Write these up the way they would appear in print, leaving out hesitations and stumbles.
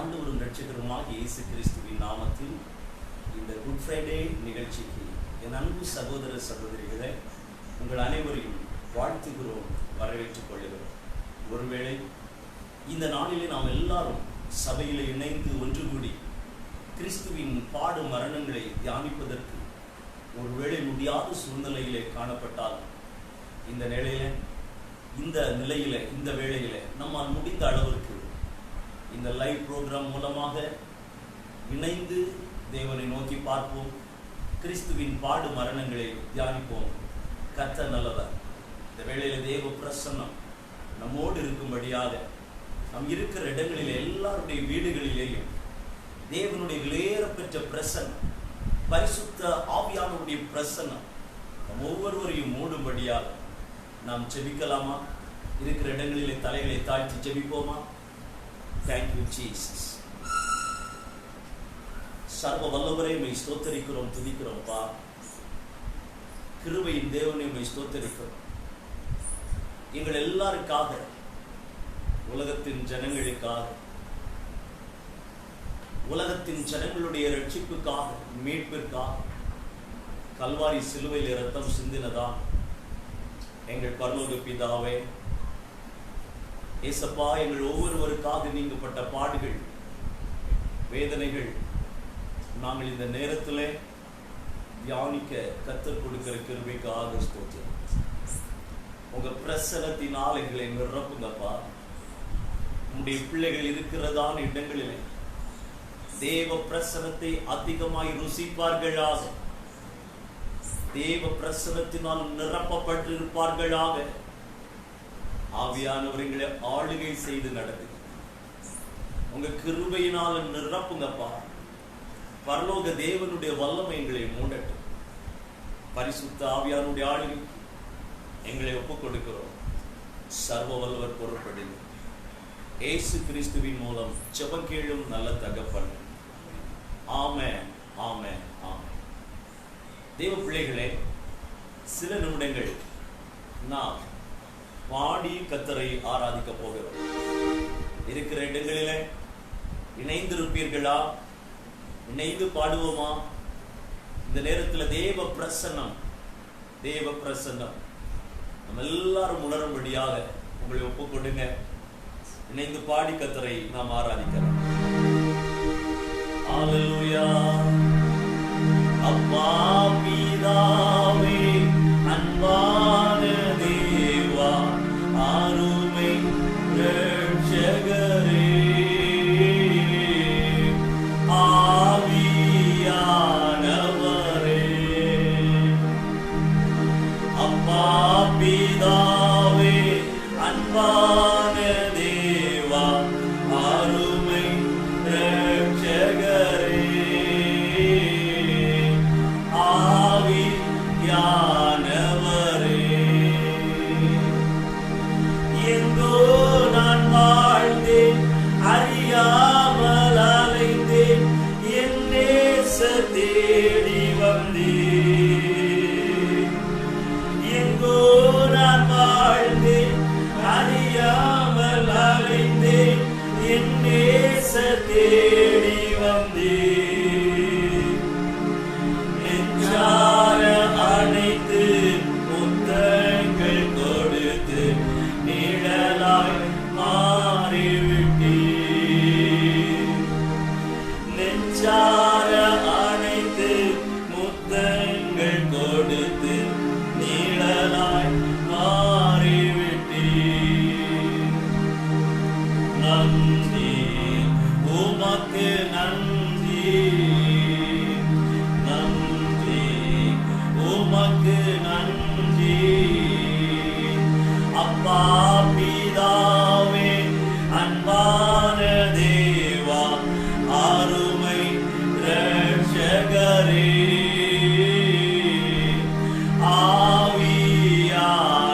ஆண்டவரும் இரட்சகருமாக இயேசு கிறிஸ்துவின் நாமத்தில் இந்த குட் ஃப்ரைடே நிகழ்ச்சிக்கு என் அன்பு சகோதர சகோதரிகளை உங்கள் அனைவரையும் வாழ்த்துகிறோம், வரவேற்றுக் கொள்கிறோம். ஒருவேளை இந்த நாளிலே நாம் எல்லாரும் சபையில் இணைந்து ஒன்று கூடி கிறிஸ்துவின் பாடு மரணங்களை தியானிப்பதற்கு ஒருவேளை முடியாத சூழ்நிலையிலே காணப்பட்டால் இந்த நிலையில இந்த வேளையில நம்மால் முடிந்த அளவிற்கு இந்த லைவ் ப்ரோக்ராம் மூலமாக இணைந்து தேவனை நோக்கி பார்ப்போம், கிறிஸ்துவின் பாடு மரணங்களை தியானிப்போம். கர்த்தர் நல்லவர். இந்த வேளையில தேவ பிரசன்னம் நம்மோடு இருக்கும்படியாக நம் இருக்கிற இடங்களிலே எல்லாருடைய வீடுகளிலேயும் தேவனுடைய விலையேறப்பெற்ற பிரசன்னம், பரிசுத்த ஆவியானவருடைய பிரசன்னம் நம் ஒவ்வொருவரையும் மூடும்படியாக நாம் ஜெபிக்கலாமா? இருக்கிற இடங்களிலே தலைகளை தாழ்த்தி ஜெபிப்போமா? Thank you Jesus. சர்வ வல்லவரை உம்மை ஸ்தோத்தரிக்கிறோம், துதிக்கிறோம்ப்பா. கிருபையின் தேவனை உம்மை ஸ்தோத்தரிக்கிறோம். எங்கள் எல்லாருக்காக, உலகத்தின் ஜனங்களுக்காக, உலகத்தின் ஜனங்களுடைய ரட்சிப்புக்காக, மீட்பிற்காக கல்வாரி சிலுவையில் இரத்தம் சிந்தினதா எங்கள் பரலோக பிதாவே, ஏசப்பா, எங்கள் ஒவ்வொருவருக்காக நீங்கப்பட்ட பாடுகள், வேதனைகள் நாங்கள் இந்த நேரத்தில் தியானிக்க கற்றுக் கொடுக்கிற கிருபைக்காக ஸ்தோத்திரம். உங்க பிரசனத்தினால் எங்களை நிரப்புங்கப்பா. உங்களுடைய பிள்ளைகள் இருக்கிறதான இடங்களிலே தேவ பிரசனத்தை அதிகமாய் ருசிப்பார்களாக, தேவ பிரசனத்தினால் நிரப்பப்பட்டிருப்பார்களாக. ஆவியானவர்களை ஆளுகை செய்து நடந்து உங்க கிருபையினால் நிரப்புங்கப்பா. பரலோக தேவனுடைய வல்லமை எங்களை மூடட்டும். பரிசுத்த ஆவியானுடைய ஆளுகை எங்களை ஒப்புக் கொடுக்கிறோம். சர்வ வல்லவர் பொருட்படுங்க. இயேசு கிறிஸ்துவின் மூலம் ஜெபம் கேளும் நல்ல தகப்பன். ஆமென், ஆமென், ஆமென். தேவ பிள்ளைகளே, சில நிமிடங்கள் நாம் பாடி கர்த்தரை ஆராதிக்க போகிறோம். இருக்கிற இடங்களிலே இணைந்திருப்பீர்களா? இணைந்து பாடுவோமா? இந்த நேரத்தில் தேவ பிரசன்னம் நம்ம எல்லாரும் உணரும்படியாக உங்களை ஒப்புக்கொடுங்க. இணைந்து பாடி கர்த்தரை நாம் ஆராதிக்கலாம். ஹல்லேலூயா. அப்பா பிதாவே, அன்பான தேவா, அருமை இரட்சகரே, ஆவியானவரே, அப்பா பிதாவே, அன்பான தேவா, அருமை இரட்சகரே, ஆவியானவரே, எங்கோ நான் வாழ்ந்தேன், அறியாமல் அலைந்தேன், என் நேசர் தேடி வந்தேன். எங்கோ நான் வாழ்ந்தேன், அறியாமல் அலைந்தேன், என் நேசர் தேடி வந்தேன். நெஞ்சார அணைத்து முத்தங்கள் கொடுத்து நிழலாய் மாறிவிட்டீர். நெஞ்சார அணைத்து முத்தங்கள் கொடுத்து நிழலாய் மாறிவிட்டீர். நன்றி உமக்கு நன்றி, நன்றி உமக்கு நன்றி. அப்பா பிதாவே, அன்பான தேவா, அருமை இரட்சகரே,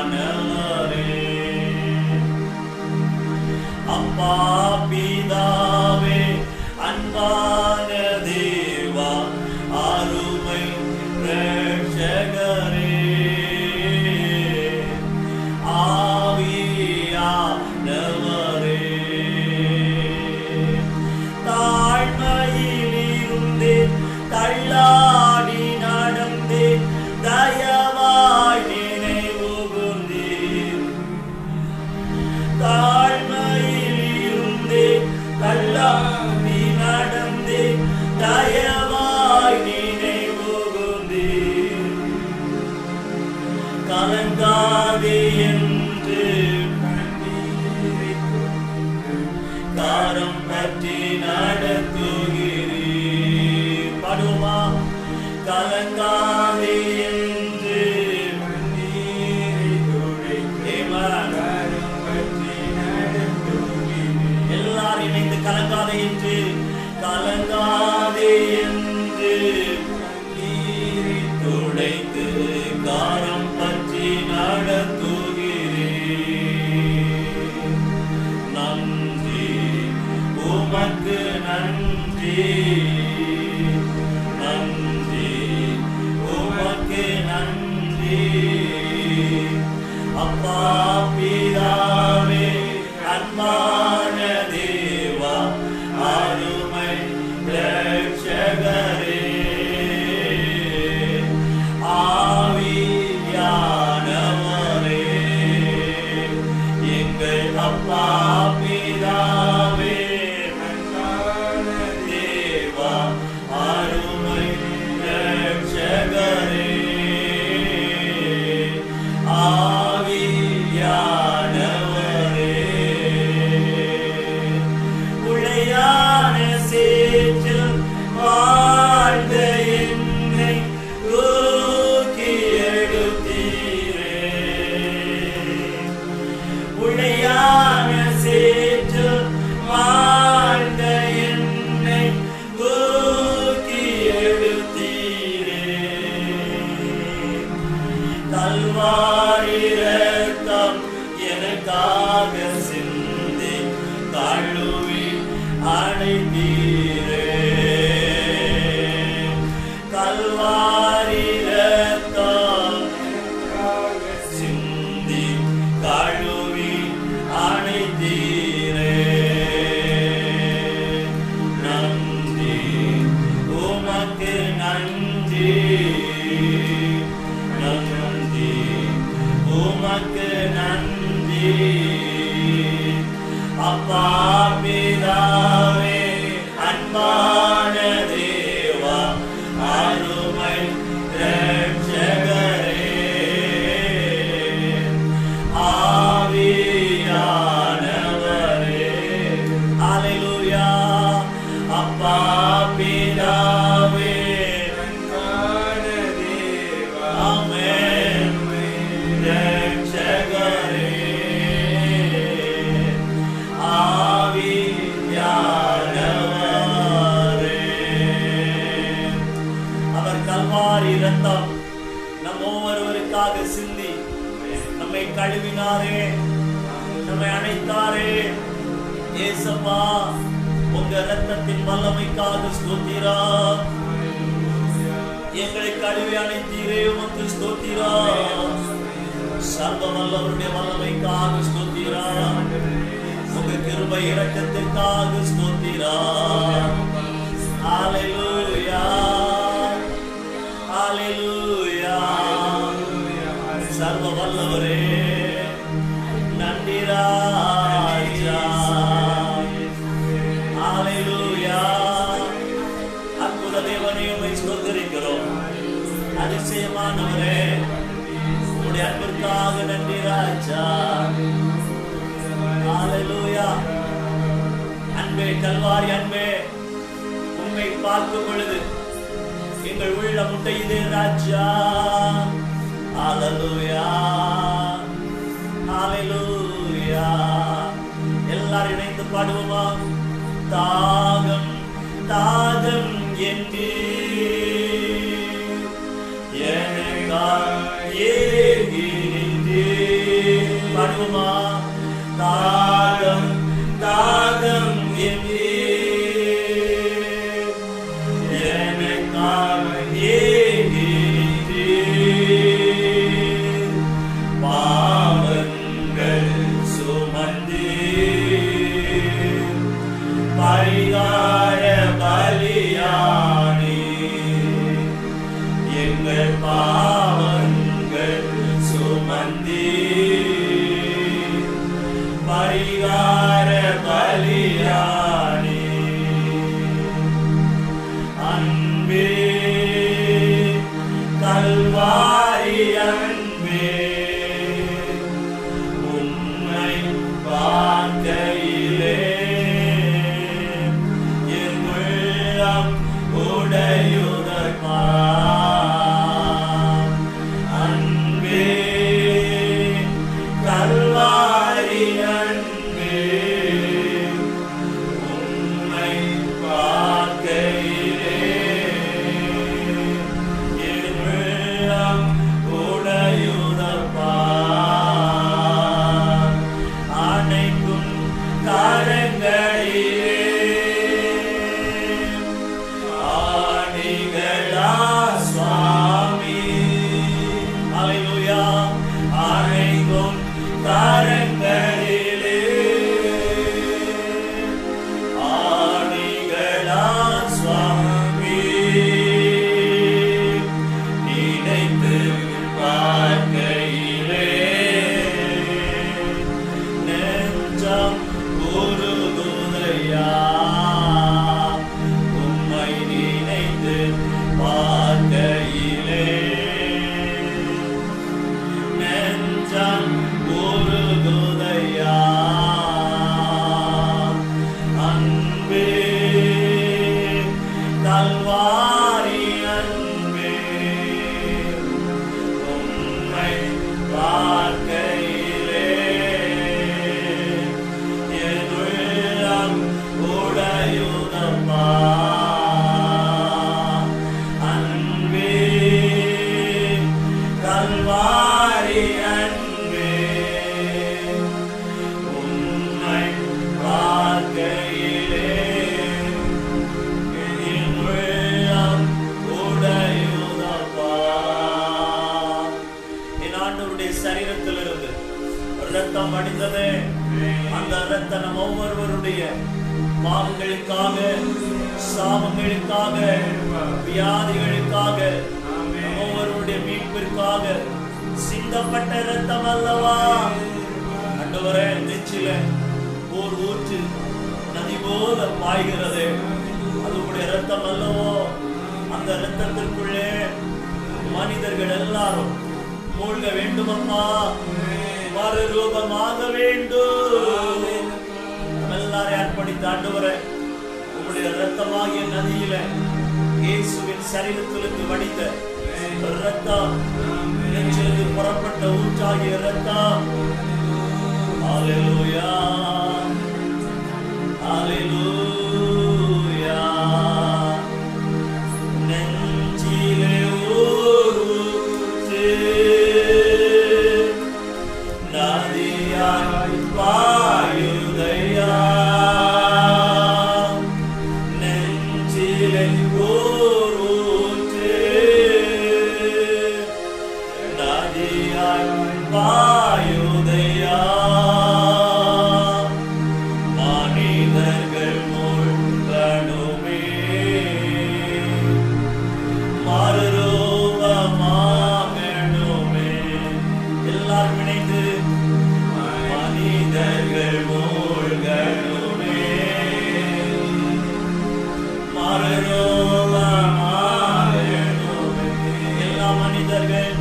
ஆவியானவரே, அப்பா பிதாவே, அன்பான தேவா, அருமை இரட்சகரே, ஆவியானவரே, பற்றி நடத்துகிறீர். பாடுவோமா? கலங்காதே என்று எல்லாரும் இணைந்து கலங்காதே என்று, கலங்காதே என்று நீரை துடைத்து காரம் பற்றி நடத்துகிறீர். நன்றி உமக்கு நன்றி, நன்றி உமக்கு நன்றி. அப்பா பிதாவே அன்பான தேவா அருமை இரட்சகரே, ஆவியானவரே, எங்கள் அப்பா பிதாவே அன்பான தேவா அருமை இரட்சகரே, கல்வாரி ரத்தம் எனக்காக சிந்தி கழுவி அணைத்தீரே. கல்வாரி ரத்தம் எனக்காக சிந்தி கழுவி அணைத்தீரே. நன்றி உமக்கு நன்றி, நன்றி உமக்கு நன்றி. அப்பா பிதாவே அன்பான தேவா அருமை இரட்சகரே, ஆவியானவரே. அல்லேலூயா. அப்பா பிதாவே அன்பான தேவா ஆமென் இரட்சகரே, ஆவியானவரே. அவர் கல்வாரி இரத்தம் நம் ஒவ்வொருவருக்காக சிந்தி நம்மை கழுவினாரே, நம்மை அணைத்தாரே. ஏசப்பா உங்க இரத்தத்தின் வல்லமைக்காக ஸ்தோத்திரம். எங்களை கழுவி அணைத்தீரே, உமக்கு ஸ்தோத்திரம். சர்வ வல்லவருடைய வல்லமைக்காக ஸ்தோத்திரம். உங்க கிருபை இரக்கத்திற்காக ஸ்தோத்திரம். அல்லேலூயா, அல்லேலூயா. சர்வ வல்லவரே நன்றி ராஜா. அல்லேலூயா. அற்புத தேவனே உம்மை ஸ்தோத்திரிக்கிறோம். அதிசயமானவரே உம்முடைய அன்பிற்காக நன்றி ராஜா. அல்லேலூயா. அன்பே, கல்வாரி அன்பே, உம்மை பார்க்கும் பொழுது எங்கள் உள்ள முட்டையுதே ராஜா. அல்லேலூயா, அல்லேலூயா. எல்லாரும் இணைந்து பாடுவோமா? தாகம் தாகம் என்று பாடுவோமா? தாகம் தாகம் என்று பாவங்கள் சுமந்து பரிகார பலியானே. எங்கள் பாவங்கள் சுமந்து பரிகார பலியானே. அன்பே, கல்வாரி அன்பே, உம்மை பார்க்கையிலே நம்முடைய பாவங்களுக்காக, சாபங்களுக்காக, வியாதிகளுக்காக, ஒவ்வொருடைய மீட்பிற்காக சிந்தப்பட்ட இரத்தம் அல்லவா? ஆண்டவரே, நெஞ்சில ஓர் ஊற்று நதி போல பாய்கிறது, அது உடைய இரத்தம் அல்லவோ? அந்த இரத்தத்திற்குள்ளே மனிதர்கள் எல்லாரும் மூழ்க வேண்டுமப்பா, மறுரூபமாக வேண்டும். எல்லாரையும் அர்ப்பணித்த ஆண்டவரே, உங்களுடைய இரத்தமாகிய நதியில இயேசுவின் சரீரத்திலிருந்து வடித்த இரத்தம், நெஞ்சிலிருந்து புறப்பட்ட ஊற்றாகிய இரத்தம். ஹல்லேலூயா, ஹல்லேலூயா. நெஞ்சிலே ஊற்று நதியாய் பாயுதையா, நெஞ்சிலே ஊற்று நதியாய் பாயுதையா. மனிதர்கள் மூழ்கணுமே, மறுரூபமாகணுமே. எல்லாரும் இணைந்து மனிதர்கள் மூழ்கணுமே, மறுரூபமாகணுமே. எல்லா மனிதர்கள்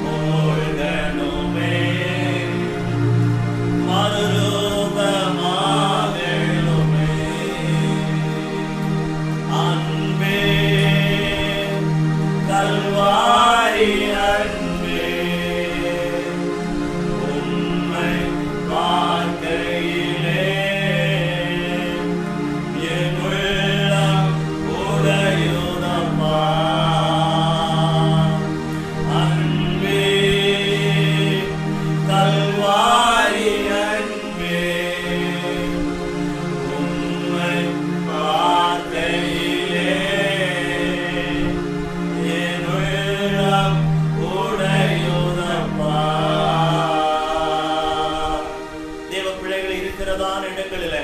மூழ்கணுமே, மறுரூபமாகணுமே. அன்பே, கல்வாரி அன்பே, உம்மை பார்க்கையிலே என் உள்ளம் உடையுதப்பா. அன்பே, கல்வாரி அன்பே, உம்மை பார்க்கையிலே என் உள்ளம் உடையுதப்பா. தேவ பிள்ளைகள் இருக்கிறதான இடங்களில்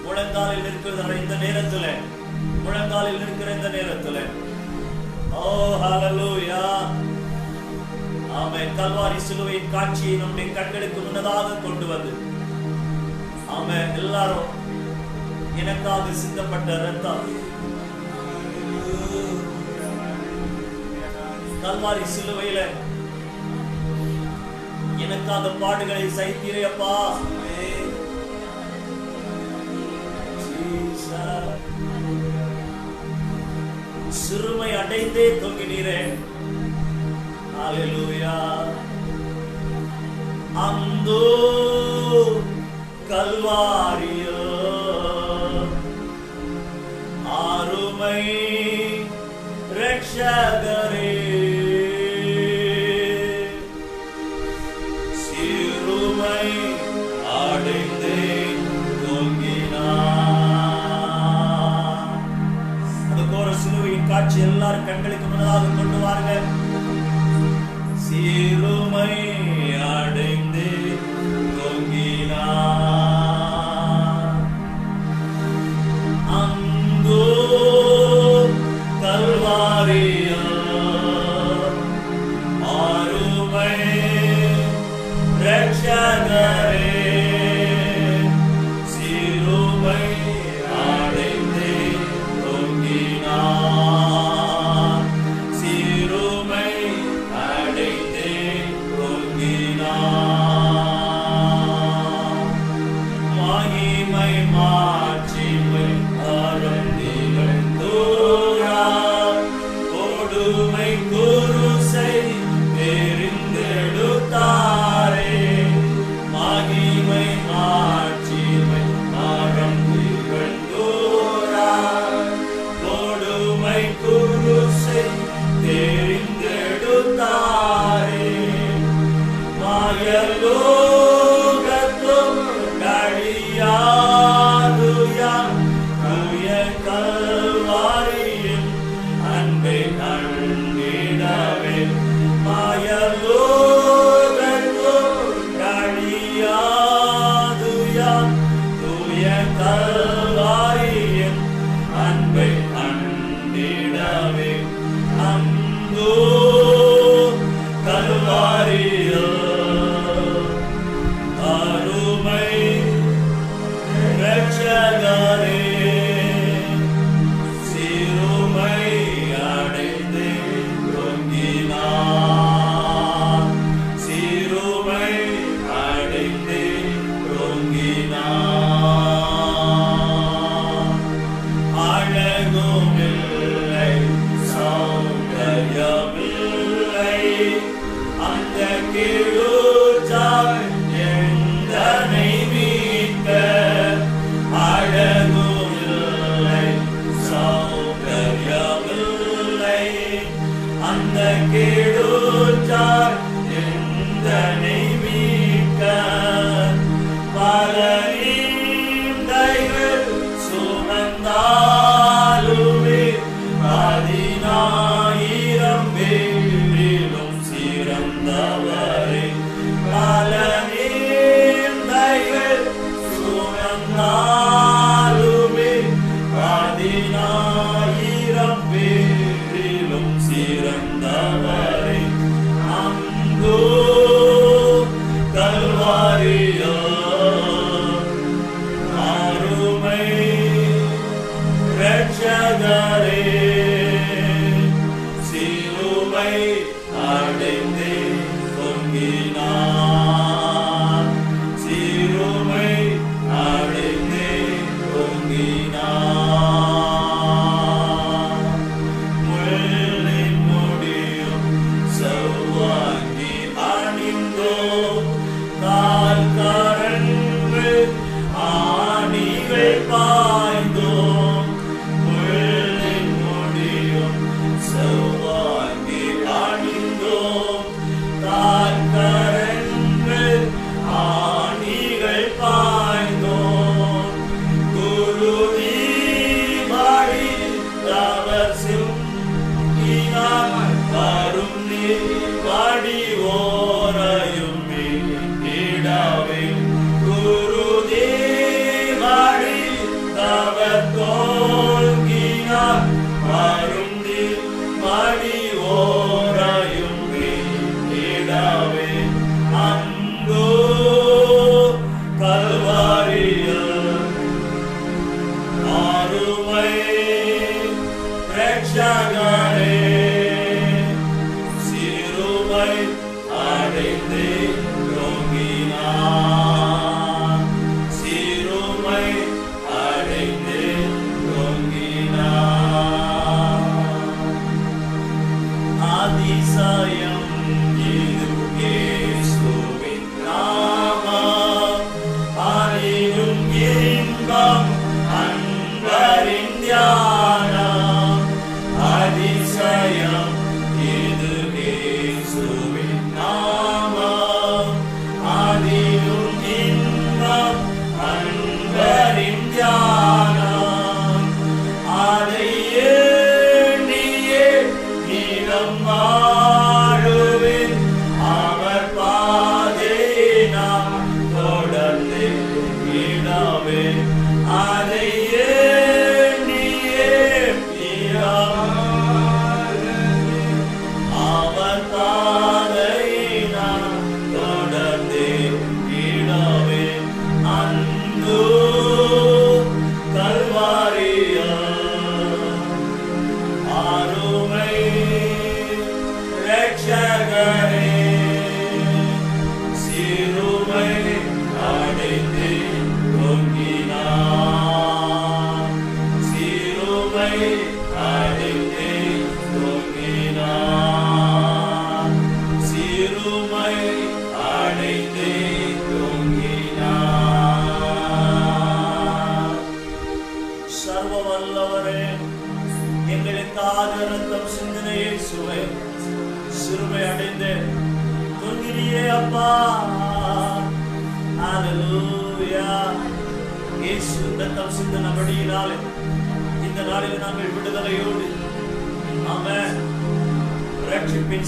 முழங்காலில் இருக்கிற இந்த நேரத்தில், முழங்காலில் இருக்கிற இந்த நேரத்தில், ஓ ஹல்லேலூயா, ஆமென். கல்வாரி சிலுவையின் காட்சியை நம்முடைய கண்களுக்கு முன்னதாக கொண்டு வந்து, ஆமென், எல்லாரும் எனக்காக சிந்தப்பட்ட இரத்தம், கல்வாரி சிலுவையில எனக்காக பாடுகளை சகித்தீரே அப்பா. சிறுமை அடைந்தே தொங்கினீரே. ஹல்லேலூயா. அந்தோ கல்வாரியோ ஆருமை ரட்சகரே, சிறுமை அடைந்தே தொங்கினார். அந்த கோர சிலுவையின் காட்சி எல்லாரும் கண்களுக்கு முன்னதாக கொண்டு வாருங்கள். சிறுமை அடைந்து தொங்கினார். அங்கோ கல்வாரியோ ஆருமை ரட்சகரே, சிறுமை அடைந்து தொங்கினார்.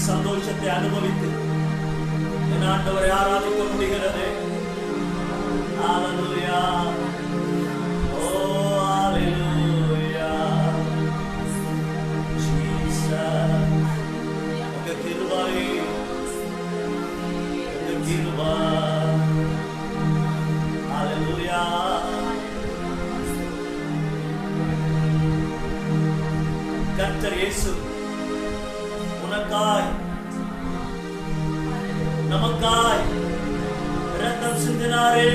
சந்தோஷத்தை அனுபவித்து என் ஆண்டவரை ஆராதிக்க முடிகிறது. ஹalleluya. ஓ ஹalleluya. ஜீசஸ் உங்க கிருபை ஹalleluya. கர்த்தர் இயேசு உனக்காய் நமக்காய் இரத்தம் சிந்தினாரே.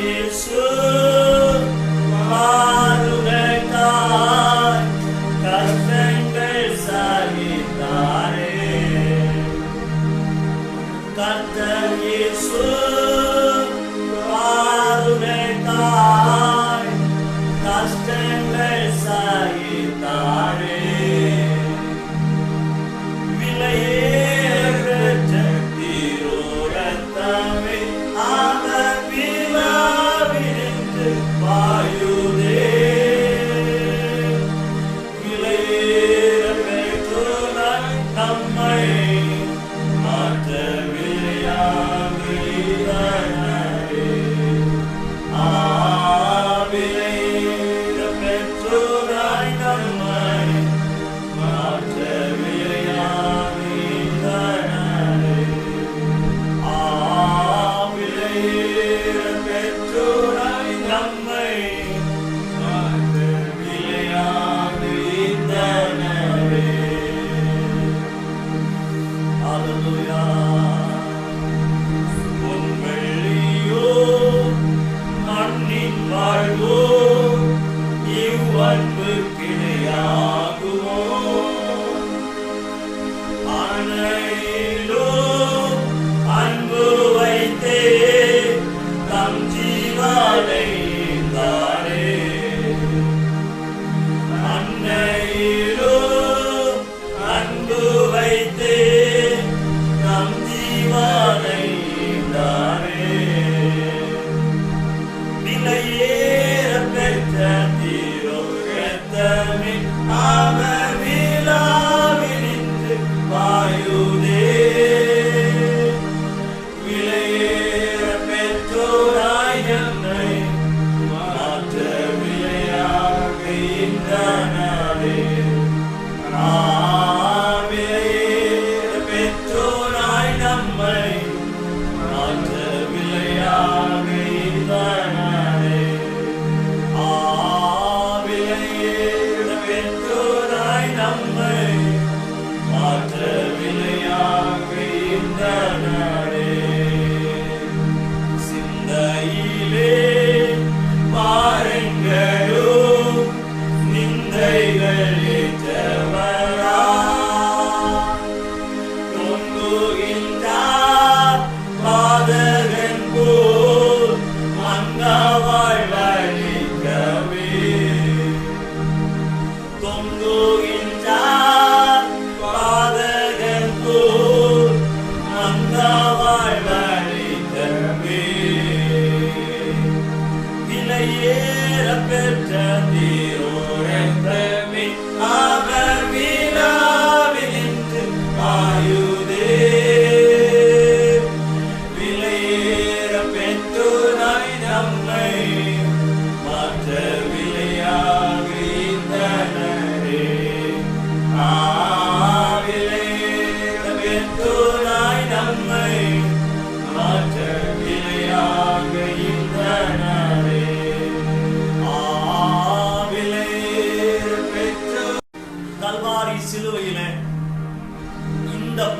இயேசு பாடுகைக்காய் கஷ்டங்கள் சகித்தாரே. கர்த்தர் இயேசு பாடுகைக்காய் கஷ்டங்கள் சகித்தாரே.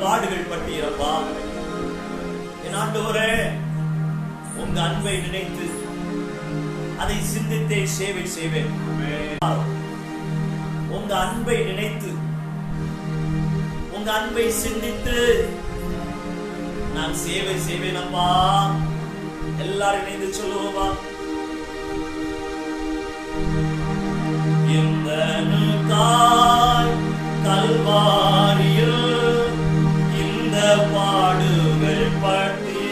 பாடுகள் பட்டியப்பா என் ஆண்டவரே, உங்க அன்பை நினைத்து அதை சிந்தித்தே சேவை செய்வேன். உங்க அன்பை நினைத்து உங்க அன்பை சிந்தித்து நான் சேவை செய்வேன் அப்பா. எல்லாரும் இணைந்து சொல்லுவோமா? இந்த கல்வாரியில் இந்த பாடுகள் பற்றி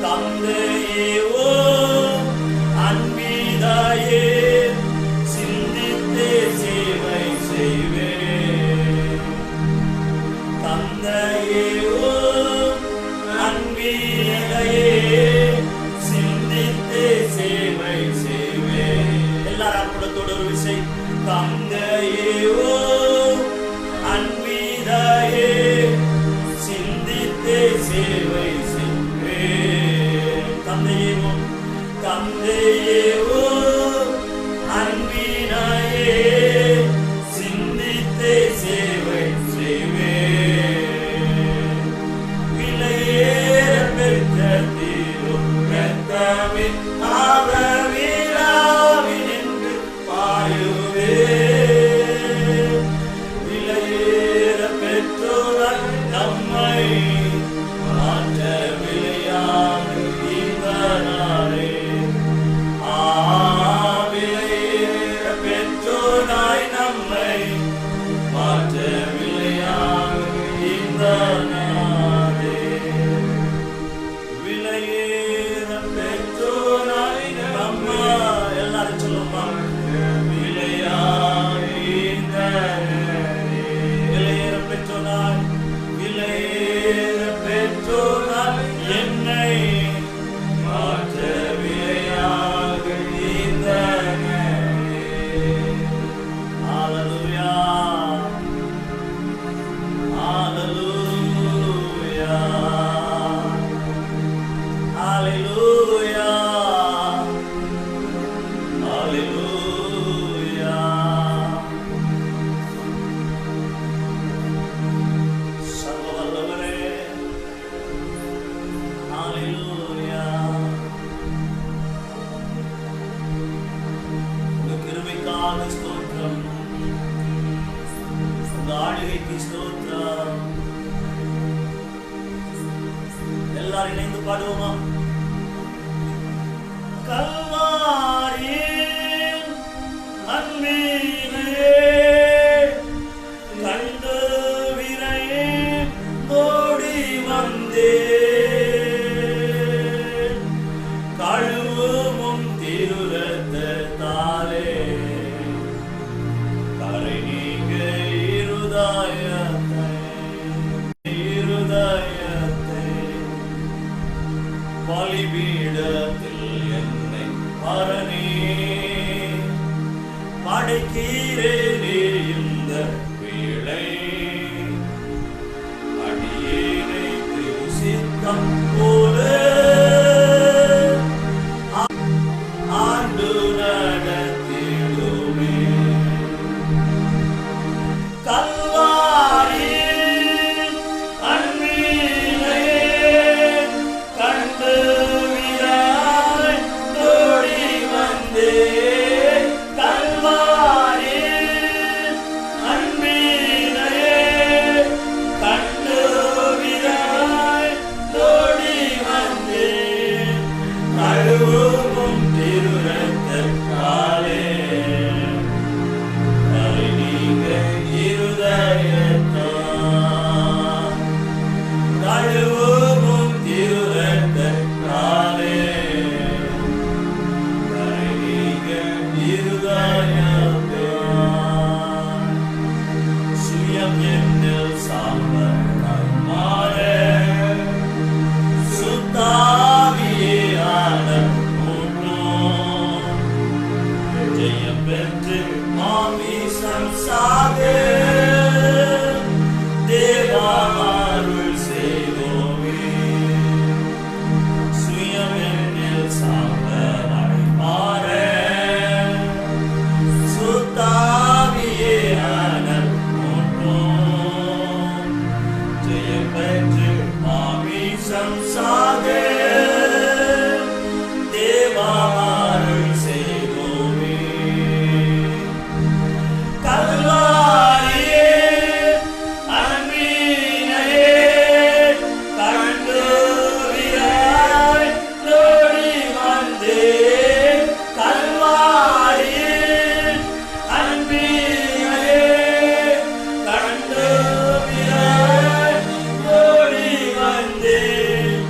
தந்தையே ஓ அன்பிதாயே சிந்தித்தே சேவை செய்வேன். தந்தையே ஓ அன்பிதாயே சிந்தித்தே சேவை செய்வேன். எல்லாரும் கூடத்தோட ஒரு விஷயம். தந்தையே ஓ அன்பிதாயே சிந்தித்தே சேவை செய்வேன். தந்தையே ஓ அன்பினாயே சிந்தித்தே சேவை செய்வேன். விலையேற பெற்ற தீரும் எல்லாரும் இணைந்து பாடுவோமா? கல்வாரியின் அன்பினையே கண்டு விரைந்தோடி வந்தேன், கழுவும் திருரத்தத்தாலே கரை நீங்க இருதயத்தை பலிபீடத்தில் என்னை பரணி படைக்கிறேனே இந்த வேளை, அடியேனை திருசித்தம் போல ஆண்டு நடத்திடுமே. கல்வாரியின் அன்பினையே கண்டு விரைந்தோடி வந்தேன், கல்வாரியின் அன்பினையே கண்டு விரைந்தோடி வந்தேன், கழுவும் திருரத்தத்தாலே கரை நீங்க இருதயத்தால், கழுவும் திருரத்தத்தாலே கரை நீங்க இருதயத்தால், சுயம் என்னில் சாம்பலாய் மாற சுத்தாவியான மூட்டும் ஜெயம் பெற்று மாமிசம் சாக தேவா அருள் செய்வோமே. சுயம் என்னில் சாம்பலாய் மாற சுத்தாவியான மூட்டும் ஜெயம் பெற்று மாமிசம் சாக தேவா அருள் செய்வோமே. கல்வாரியே அன்பினையே கண்டு விரைந்தோடி வந்தேன், கல்வாரியின் அன்பினையே கண்டு விரைந்தோடி வந்தேன்,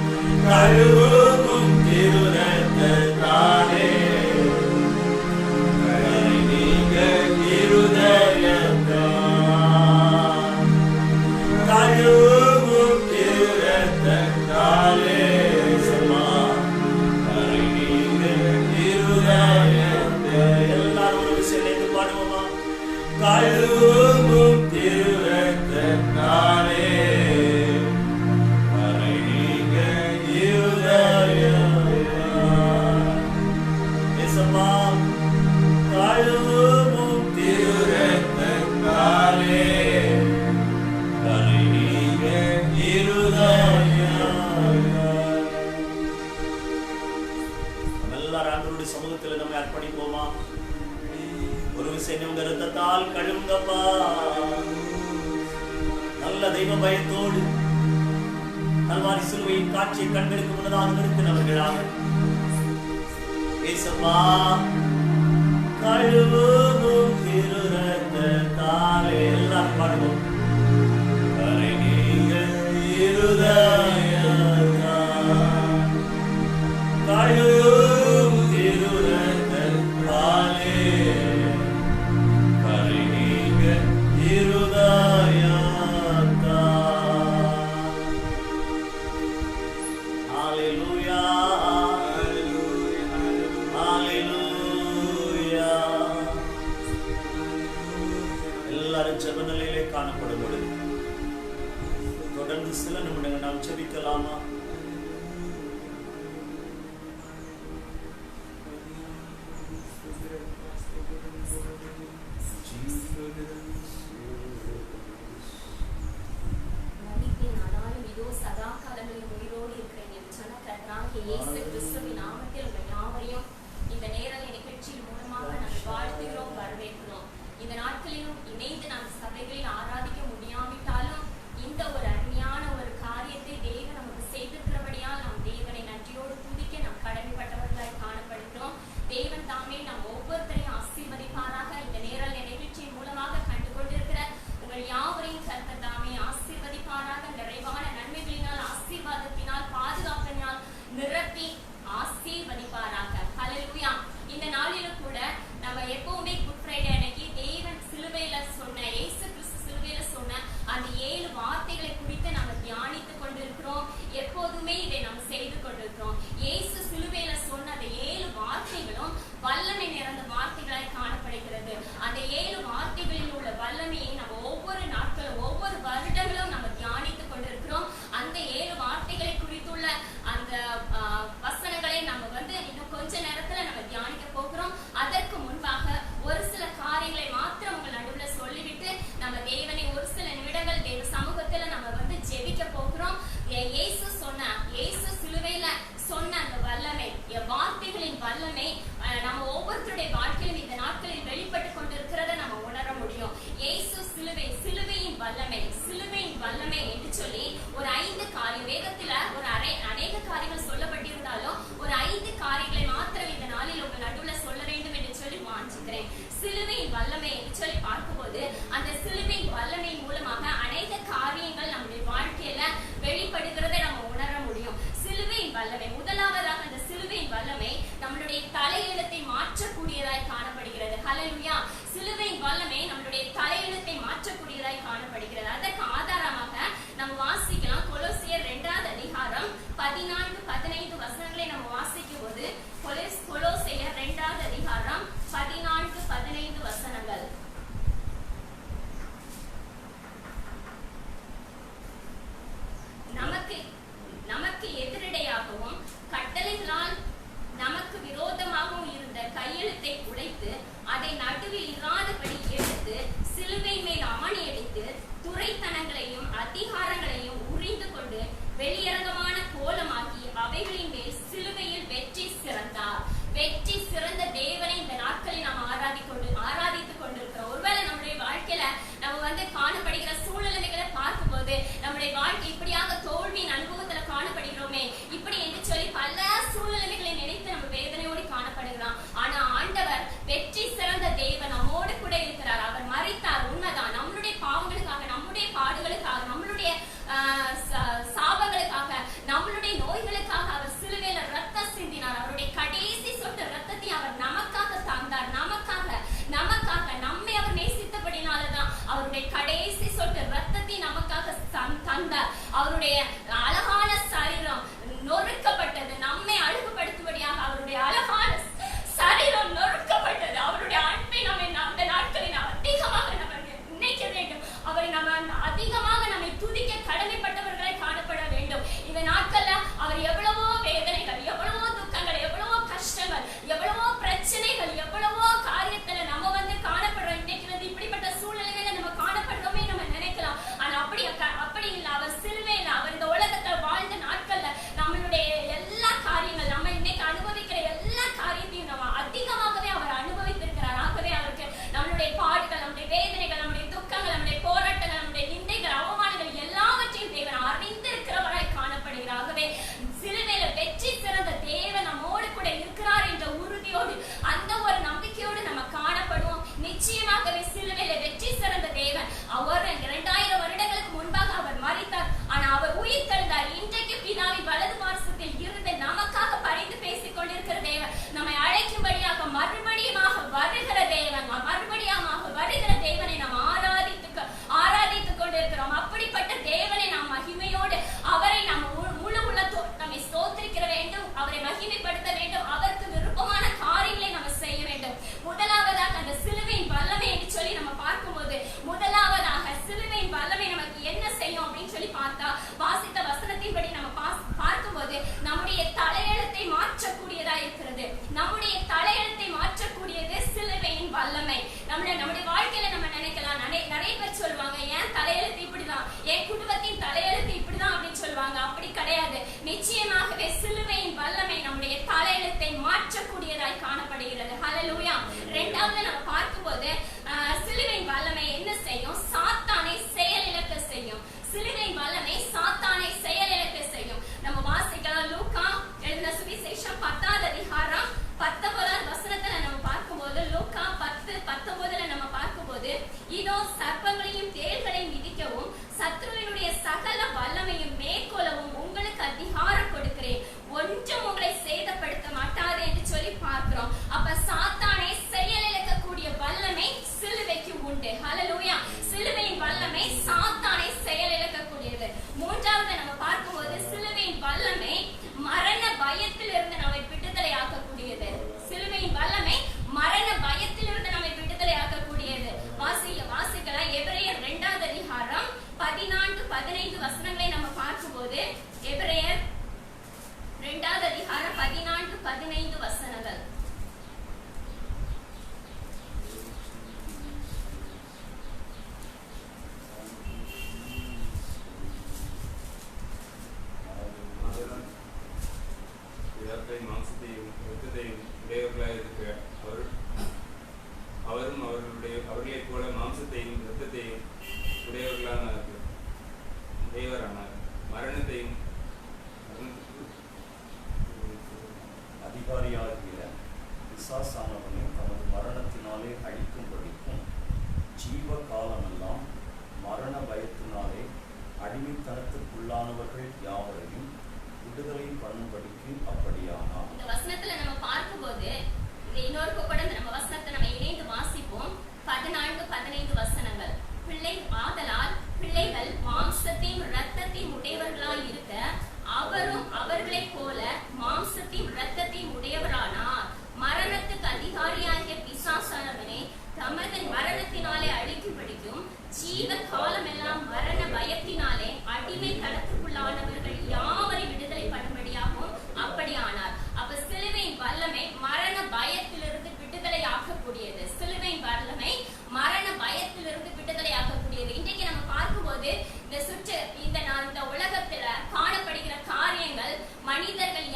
கழுவும் திருரத்தத்தாலே கரை நீங்க இருதயத்தால், கழுவும் திருரத்தத்தாலே கரை நீங்க இருதயத்தால். எல்லாரும் ஒரு சேர்ந்து பாடுவோமா? கழுவும் திருரத்தத்தாலே கரை நீங்க இருதயத்தால். இயேசுவா, கழுவும் திருரத்தத்தாலே கரை நீங்க இருதயத்தால். நம்ம எல்லாரும் ஆண்டவருடைய சமூகத்தில் நம்மை அர்ப்பணிப்போமா? ஒரு விஷயம் உங்க ரத்தத்தால் கழுவுங்கப்பா. நல்ல தெய்வ பயத்தோடு கல்வாரி சிலுவையின் காட்சியை கண்களுக்கு முன்னதாக நிறுத்தினவர்களாக இயேசுவா, கழுவும் திருரத்தத்தாலே எல்லாரும் பாடுவோம். கரை நீங்க இருதயத்தால், கழுவும் திருரத்தத்தாலே கரை நீங்க இருதயத்தால். ஹல்லேலூயா, ஹல்லேலூயா. எல்லாரும் ஜெப நிலையிலே காணப்படும் பொழுது தொடர்ந்து சில நிமிடங்கள் நாம் ஜெபிக்கலாமா? இயேசு கிறிஸ்துவின் நாமத்தில் உங்கள் யாவரையும் இந்த நேர நிகழ்ச்சியின் மூலமாக நாங்கள் வாழ்த்துகிறோம், வரவேற்கிறோம். இந்த நாட்களிலும் இணைந்து நாம் சபைகளில் ஆராதிக்க முடியாவிட்டாலும் இந்த ஒரு அருமையான ஒரு காரியத்தை தேவன் நமக்கு 14, 15 வசனங்களை நம்ம வாசிக்கும் போது கொலோசையர் 2வது அதிகாரம் 14, 15 வசனங்கள். நமக்கு எதிரடையாகவும் கட்டளைகளால் நமக்கு விரோதமாகவும் இருந்த கையெழுத்தை உடைத்து அதை நடுவில் இராதபடி எடுத்து சிலுவை மேல் ஆணியடித்து துரைத்தனங்களையும் அதிகாரங்களையும் உரிந்து கொண்டு வெளியரங்கமான கோலமாக்கி அவைகளின் மேல் சிலுவையில் வெற்றி சிறந்தார். வெற்றி சிறந்த தேவனை இந்த நாட்களில் நாம் ஆராதித்துக் கொண்டிருக்கிறோம். ஒருவேளை நம்முடைய வாழ்க்கையில நம்ம காணப்படுகிற சூழ்நிலைகளை பார்க்கும்போது நம்முடைய வாழ்க்கை இப்படியாக தோல்வியின் அனுபவத்துல காணப்படுகிறோமே, இப்படி என்று சொல்லி பல சூழ்நிலைகளை நினைத்து நம்ம வேதனையோடு காணப்படுகிறோம். ஆனா ஆண்டவர் வெற்றி சிறந்த தேவன் நம்மோடு கூட இருக்கிறார். அவர் மரித்தார், உண்மைதான். நம்மளுடைய பாவங்களுக்காக, நம்முடைய பாடுகளுக்காக, நம்மளுடைய சாபங்களுக்காக, நம்மளுடைய நோய்களுக்காக அவர் சிலுவையில ரத்தம் சிந்தினார். அவருடைய கடைசி சொட்டு ரத்தத்தை அவர் நமக்காக தந்தார். நமக்காக நம்மை அவர் நேசித்தபடினாலதான் அவருடைய கடைசி சொட்டு ரத்தத்தை நமக்காக தந்தார். அவருடைய அழகான சரீரம் நொறுக்கப்பட்டது, நம்மை அழகுபடுத்தும்படியாக அவருடைய அழகான சரீரம் நொறுக்கப்பட்டது. அவருடைய அன்பை நம்ம அந்த நாட்களில் அதிகமாக நம்ம நினைக்க வேண்டும். அவரை நம்ம அதிகமாக நம்மை துதிக்க கடமைப்பட்டவர்களை காணப்பட வேண்டும். இந்த நாட்கள்ல அவர் எவ்வளவோ வேதனைகள், எவ்வளவோ துக்கங்கள், எவ்வளவோ கஷ்டங்கள், எவ்வளவோ பிரச்சனைகள், எவ்வளவோ காரியத்துல நம்ம காணப்படுறோம். இன்னைக்கு இப்படிப்பட்ட சூழ்நிலைகளை நம்ம காணப்படுறோமே நம்ம நினைக்கலாம். ஆனா அப்படி இல்லை. அவர் சிலுவையில, அவர் இந்த உலகத்துல வாழ்ந்த நாட்கள்ல நம்மளுடைய எல்லா காரியங்கள், நம்ம இன்னைக்கு அனுபவிக்கிற எல்லா காரியத்தையும் நம்ம அதிகமாகவே அவர் அனுபவித்திருக்கிறார். ஆகவே அவருக்கு நம்மளுடைய பாடுகள், நம்முடைய வேதனைகள், நம்முடைய துக்கங்கள், நம்முடைய போராட்டங்கள், நம்முடைய நிந்தைகள், அவமானங்கள் எல்லாவற்றையும் தேவன் அறிந்திருக்கிறவராய் காணப்படுகிறார். ஆகவே சிலுவையில வெற்றி சிறந்த தேவன் நம்மோடு கூட இருக்கிறார் என்ற உறுதியோடு, அந்த ஒரு நம்பிக்கையோடு நம்ம காணப்படுவோம். நிச்சயமாகவே சிலுவையில வெற்றி சிறந்த தேவன். அவர் 2000 வருடங்களுக்கு முன்பாக அவர் மரித்தார். ஆனா அவர் உயிர் தெழுந்தார். இன்றைக்கு பிதாவின் வலது பார்சத்தில் இருந்து நமக்காக பரிந்து பேசிக் கொண்டிருக்கிற தேவன், நம்மை அழைக்கும்படியாக மறுபடியுமாக வருகிற தேவன், வருகிற தேவனை நாம் ஆராதித்துக் கொண்டிருக்கிறோம். அப்படிப்பட்ட தேவனை நாம் மகிமையோடு, அவரை நாம் முழு உள்ளத்தோடு நம்மை ஸ்தோத்திரிக்க வேண்டும், அவரை மகிமைப்படுத்த வேண்டும், அவருக்கு விருப்பமான காரியங்களை நம்ம செய்ய வேண்டும். முதலாவதாக அந்த சிலுவையின் வல்லமை என்று சொல்லி நம்ம பார்க்கும்போது, முதலாவதாக சிலுவையின் வல்லமை நமக்கு என்ன செய்யும் அப்படின்னு சொல்லி பார்த்தா, வாசித்த வசனத்தின்படி நம்ம பார்க்கும்போது நம்முடைய தலையெழுத்தை மாற்றக்கூடியதா இருக்கிறது. நம்முடைய தலையெழுத்தை மாற்றக்கூடியது சிலுவையின் வல்லமை. நம்முடைய வாழ்க்கையில நம்ம நினைக்கலாம், நிறைய பேர் சொல்லுவாங்க, என் தலையெழுத்து இப்படிதான், என் குடும்பத்தின் தலையெழுத்து இப்படிதான் அப்படின்னு சொல்லுவாங்க. அப்படி கிடையாது. நிச்சயமாகவே சிலுவையின் வல்லமை நம்முடைய தலையெழுத்தை மாற்றக்கூடியதாய் காணப்படுகிறது. ஹல்லேலூயா. இரண்டாவது நம்ம பார்க்கும்போது சிலுவையின் வல்லமை என்ன செய்யும்? சாத்தானை செயலிழக்க செய்யும். சிலுவையின் வல்லமை சாத்தானை செயலிழக்க செய்யும். நம்ம வாசிக்கலாம், லூக்கா எழுதின சுவிசேஷம் 10வது அதிகாரம் 19வது வசனத்துல நம்ம பார்க்கும்போது, லூக்கா 10:19 நம்ம பார்க்கும்போது, இதோ சர்ப்பங்களையும் தேள்களையும் மிதிக்கவும் சத்ருவினுடைய சகல வல்லமையும் மேற்கொள்ளவும் உங்களுக்கு அதிகாரம் கொடுக்கிறேன், ஒன்றும் உங்களை சேதப்படுத்த மாட்டாது என்று சொல்லி பார்க்கிறோம். அப்ப சாத்தானை செயலிழக்கக்கூடிய வல்லமை சிலுவைக்கு உண்டு. ஹல்லேலூயா. சிலுவையின் வல்லமை சாத்தானை செயலிழக்கக்கூடியது. மூன்றாவது நம்ம பார்க்கும்போது, சிலுவையின் வல்லமை மரண பயத்தில் இருந்து நம்மை விடுதலை ஆக்கக்கூடியது. சிலுவையின் வல்லமை மரண பயத்தில் இருந்து நம்மை விடுதலை ஆக்கக்கூடியது. வாசிக்கலாம், எபிரேயர் 2வது அதிகாரம் 14, 15 வசனங்களை நம்ம பார்க்கும்போது, எபிரேயர் 2வது அதிகாரம் 14, 15 வசனங்கள். மாம்சத்தையும் இரத்தத்தையும் உடையவர்களாக இருக்க அவரும் அவர்களைப் போல மாம்சத்தையும் இரத்தத்தையும் உடையவரானார். மரணத்தையும் அதிகாரியாகிய பிசாசானவனை தமது மரணத்தினாலே அழிக்கும்படிக்கும் ஜீவ காலமெல்லாம் மரண பயத்தினாலே அடிமைத்தனத்துக்குள்ளானவர்கள் யாவரையும் விடுதலை பண்ணும்படிக்கு அப்படியானார். இந்த வசனத்துல நம்ம பார்க்கும்போது, இன்னொரு கூட நம்ம வசனத்தை நம்ம இணைந்து வாசிப்போம். 14, 15 வசனங்கள். பிள்ளைகள் மாம்சத்தையும் இரத்தத்தையும் உடையவர்களாய் இருக்க அவரும் அவர்களை மனிதர்களைப் போல மாம்சத்தையும் இரத்தத்தையும் உடையவரானார். மரணத்துக்கு அதிகாரியாகிய பிசாசானவனே தமது மரணத்தினாலே அழிக்கும்படிக்கும் ஜீவ காலமெல்லாம் மரண பயத்தினாலே அடிமை தளத்துக்குள்ளானவர்கள் யாவரை விடுதலை பண்ணும்படியாகவும் அப்படியானார். அப்ப சிலுவையின் வல்லமை மரண பயத்திலிருந்து விடுதலை ஆக்கக்கூடியது. சிலுவையின் வல்லமை மரண பயத்திலிருந்து விடுதலை ஆக்கக்கூடியது. இன்றைக்கு நம்ம பார்க்கும்போது இந்த உலகத்துல காணப்படுகிற காரியங்கள், மனிதர்கள்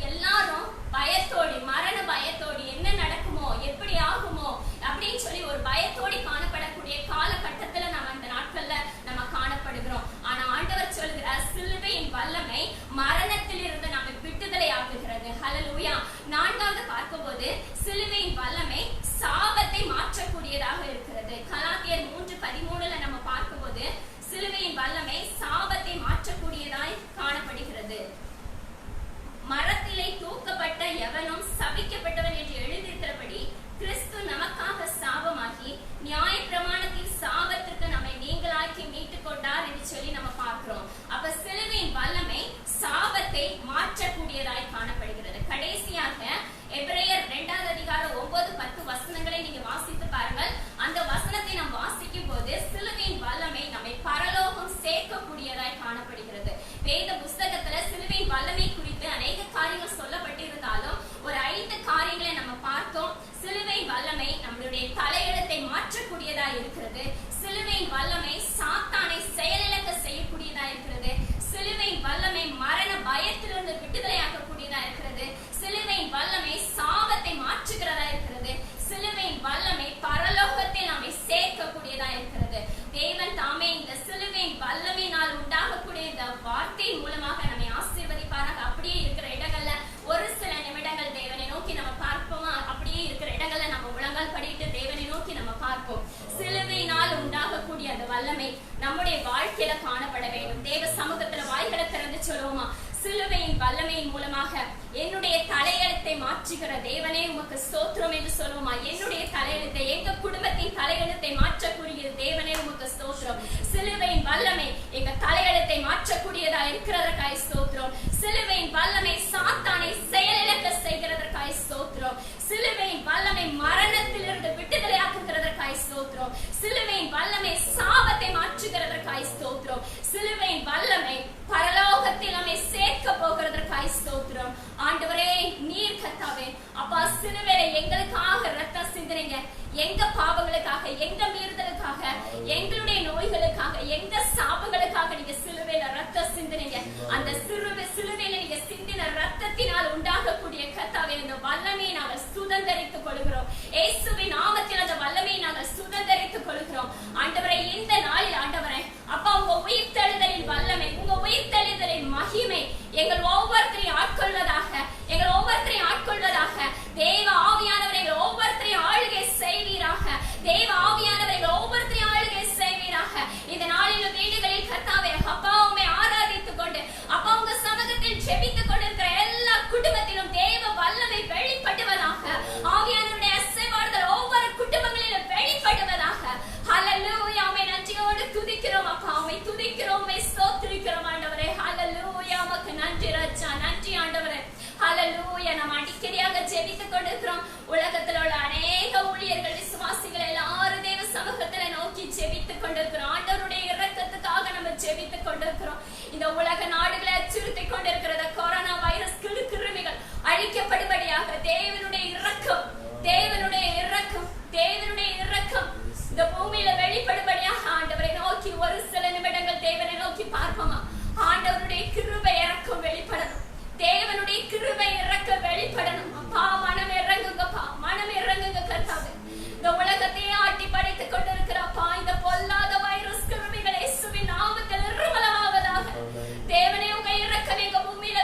எல்லாரும் பயத்தோடு, மரண பயத்தோடு, என்ன நடக்குமோ எப்படி ஆகுமோ அப்படின்னு சொல்லி ஒரு பயத்தோடு காணப்படக்கூடிய காலகட்டத்துல நம்ம இந்த நாட்கள்ல நம்ம காணப்படுகிறோம். ஆனா ஆண்டவர் சொல்கிறார், சிலுவையின் வல்லமை மரணத்தில் இருந்து நம்ம விடுதலை ஆக்குகிறது. ஹல்லேலூயா. நான்காவது பார்க்கும்போது சிலுவையின் வல்லமை சாபத்தை மாற்றக்கூடியதாக இருக்கிறது. கலாத்தியர் 3:13 நம்ம பார்க்கும்போது சிலுவையின் வல்லமை சாபத்தை மாற்றக்கூடியதாய் காணப்படுகிறது. மரத்திலே தூக்கப்பட்ட எவனும் சபிக்கப்பட்டவன் என்று எழுதியிருக்கிறபடி கிறிஸ்து நமக்காக சாபமாகி நியாயப்பிரமாணத்தின் சாபத்திற்கு நம்மை நீங்களாக்கி மீட்டுக் கொண்டார் என்று சொல்லி நம்ம பார்க்கிறோம். அப்ப சிலுவையின் வல்லமை சாபத்தை மாற்றக்கூடியதாய் காணப்படுகிறது. கடைசியாக எபிரேயர் 2வது அதிகாரம் 9-10 வசனங்களை நீங்க வாசித்து பாருங்கள். அந்த வசனத்தை நாம் வாசிக்கும் போது சிலுவையின் வல்லமை நம்மை பரலோகம் சேர்க்கக்கூடியதாய் காணப்படுகிறது. வேத புஸ்தகத்துல சிலுவையின் வல்லமை குறித்து அநேக காரியங்கள் சொல்லப்பட்டிருந்தாலும் ஒரு 5 காரியங்களை நம்ம பார்த்தோம். சிலுவையின் வல்லமை நம்மளுடைய தலையெழுத்தை மாற்றக்கூடியதா இருக்கிறது. சிலுவையின் வல்லமை சாத்தானை செயலிழக்க செய்யக்கூடியதா இருக்கிறது. சிலுவையின் வல்லமை மரண பயத்திலிருந்து விடுதலையாக்கக்கூடியதா இருக்கிறது. சிலுவையின் வல்லமை சாபத்தை மாற்றுகிறதா இருக்கிறது. சிலுவையின் வல்லமை பரலோகத்தில் நம்மை சேர்க்கக்கூடியதா இருக்கிறது. தேவன் தாமே இந்த சிலுவையின் வல்லமையினால் உண்டாகக்கூடிய இந்த வார்த்தை மூலமாக நம்மை ஆசீர்வதிப்பாராக. அப்படியே இருக்கிற இடங்கள்ல ஒரு சில நிமிடங்கள் தேவனை நோக்கி நம்ம பார்ப்போமா? அப்படியே இருக்கிற இடங்கள்ல நம்ம முழங்கால் படிட்டு தேவனை நோக்கி நம்ம பார்ப்போம். சிலுவையினால் உண்டாகக்கூடிய அந்த வல்லமை நம்முடைய வாழ்க்கையில காணப்பட வேண்டும். தேவ சமூகத்துல வாய்களை திறந்து சொல்லுவோமா? சிலுவையின் வல்லமையின் மூலமாக என்னுடைய தலையெழுத்தை மாற்றுகிற தேவனே உமக்கு ஸ்தோத்திரம் என்று சொல்லுவோமா? என்னுடைய தலையெழுத்தை, எங்க குடும்பத்தின் தலையெழுத்தை மாற்றக்கூடிய தேவனே உமக்கு ஸ்தோத்திரம். சிலுவையின் வல்லமை எங்க தலையெழுத்தை மாற்றக்கூடியதா இருக்கிறதற்காய் ஸ்தோத்திரம். சிலுவையின் வல்லமை சாத்தானை செயலிழக்க செய்கிறதற்காய் ஸ்தோத்திரம். சிலுவையின் வல்லமை மரணத்திலிருந்து விடுதலையாக்குகிறதற்காய் ஸ்தோத்திரம். சிலுவையின் வல்லமை சாபத்தை மாற்றுகிறதற்காய் ஸ்தோத்திரம். சிலுவையின் வல்லமை பரலோகத்தில் நம்மை சேர்க்க போகிறதற்காய் ஸ்தோத்திரம். ஆண்டவரே, நீர் கர்த்தாவே, அப்பா சிலுவையில எங்களுக்காக ரத்தம் சிந்தினீங்க. எங்க பாவங்களுக்காக, எங்க மீறுதலுக்காக, எங்களுடைய நோய்களுக்காக, எங்க சாபங்களுக்காக நீங்க சிலுவையில ரத்தம் சிந்தினீங்க. அந்த சிலுவையில நீங்க சிந்தின ரத்தத்தினால் உண்டாகக்கூடிய கர்த்தாவே இந்த வல்லமையை நாங்கள் சுதந்தரித்துக் கொள்கிறோம். இயேசுவின் நாமத்தில் அந்த வல்லமையை நாங்கள் சுதந்தரித்துக் கொள்கிறோம். ஆண்டவரே, இந்த நாளில் ஆண்டவரே அப்பா, உங்க உயிர்த்தெழுதலின் வல்லமை, உங்க உயிர்த்தெழுதலின் மகிமை எங்கள் ஒவ்வொருத்தரையும் ஆட்கொள்வதாக, எங்கள் ஒவ்வொருத்தரையும் ஆட்கொள்வதாக. தேவ ஆவியானவர் எங்கள் ஒவ்வொருத்தரையும் ஆளுகை செய்வீராக. தேவ ஆவியானவர் எங்கள் ஒவ்வொருத்தரையும் ஆளுகை செய்வீராக. இந்த நாளில் வீடுகளில் கர்த்தாவே அப்பா உம்மை ஆராதித்துக் கொண்டு அப்பா உங்க சமூகத்தில் ஜெபித்துக் கொண்டிருக்கிற எல்லா குடும்பத்திலும் தேவ வல்லமை வெளிப்படுவதாக. ஆவியானவருடைய அசைவாடுதல் ஒவ்வொரு குடும்பங்களிலும் வெளிப்படுவதாக. ஹல்லேலூயா. உம்மை நன்றியோடு துதிக்கிறோம் அப்பா, உம்மை துதிக்கிறோம், உம்மை ஸ்தோத்திரிக்கிறோம் ஆண்டவரே. ஹல்லேலூயா. உமக்கு நன்றி ராஜா, நன்றி ஆண்டவரே. ஹல்லேலூயா. நாம் அடிக்கடியாக ஜெபித்துக் கொண்டிருக்கிறோம். உலகத்தில் உள்ள அநேக ஊழியர்கள், விசுவாசிகள் எல்லாரும் தேவ சமூகத்துல நோக்கி ஜெபித்துக் கொண்டிருக்கிறோம். ஆண்டவருடைய இரக்கத்துக்காக நம்ம ஜெபித்துக் கொண்டிருக்கிறோம். இந்த உலக நாடுகளை அச்சுறுத்திக் கொண்டிருக்கிற கொரோனா வைரஸ் கிருமிகள் அழிக்கப்படும்படியாக தேவனுடைய இரக்கம், தேவனுடைய இரக்கம், தேவனுடைய இரக்கம் இந்த பூமியில வெளிப்படும்படியாக ஆண்டவரை நோக்கி ஒரு சில நிமிடங்கள் தேவனை நோக்கி பார்ப்போமா? ஆண்டவருடைய கிருபை இரக்கம் வெளிப்படணும். தேவனுடைய கிருபை இரக்கம் வெளிப்படணும். அப்பா, மனம் இறங்குங்கப்பா, மனம் இறங்குங்க கர்த்தாவே. இந்த உலகத்தையே ஆட்டி படைத்துக் கொண்டிருக்கிறப்பா இந்த பொல்லாத வைரஸ் கிருமிகள் இயேசுவின் நாமத்தில் நிர்மூலமாவதாக. தேவனே, உங்க இரக்கம் எங்க பூமியில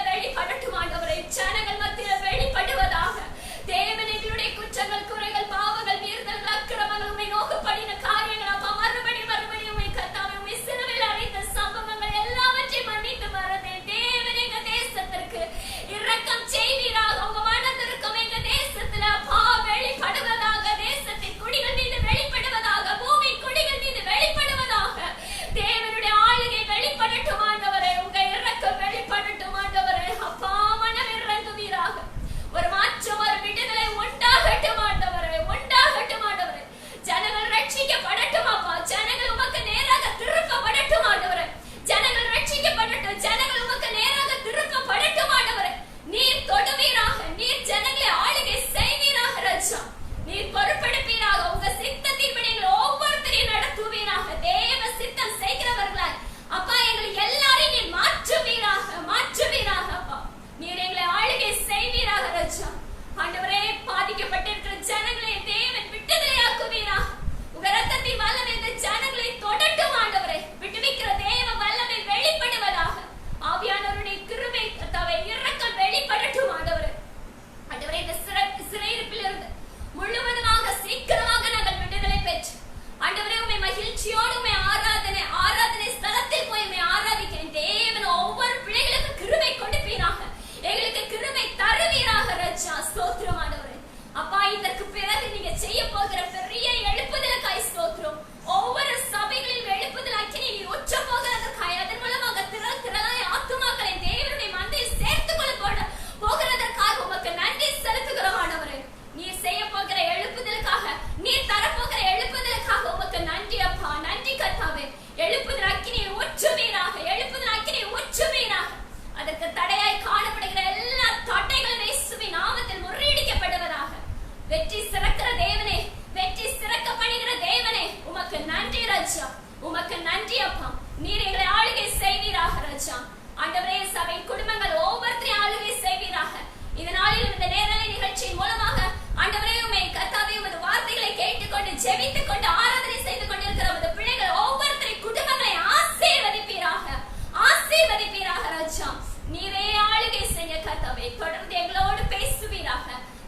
தொடர்ந்து எங்களோடு பேசுவீராக.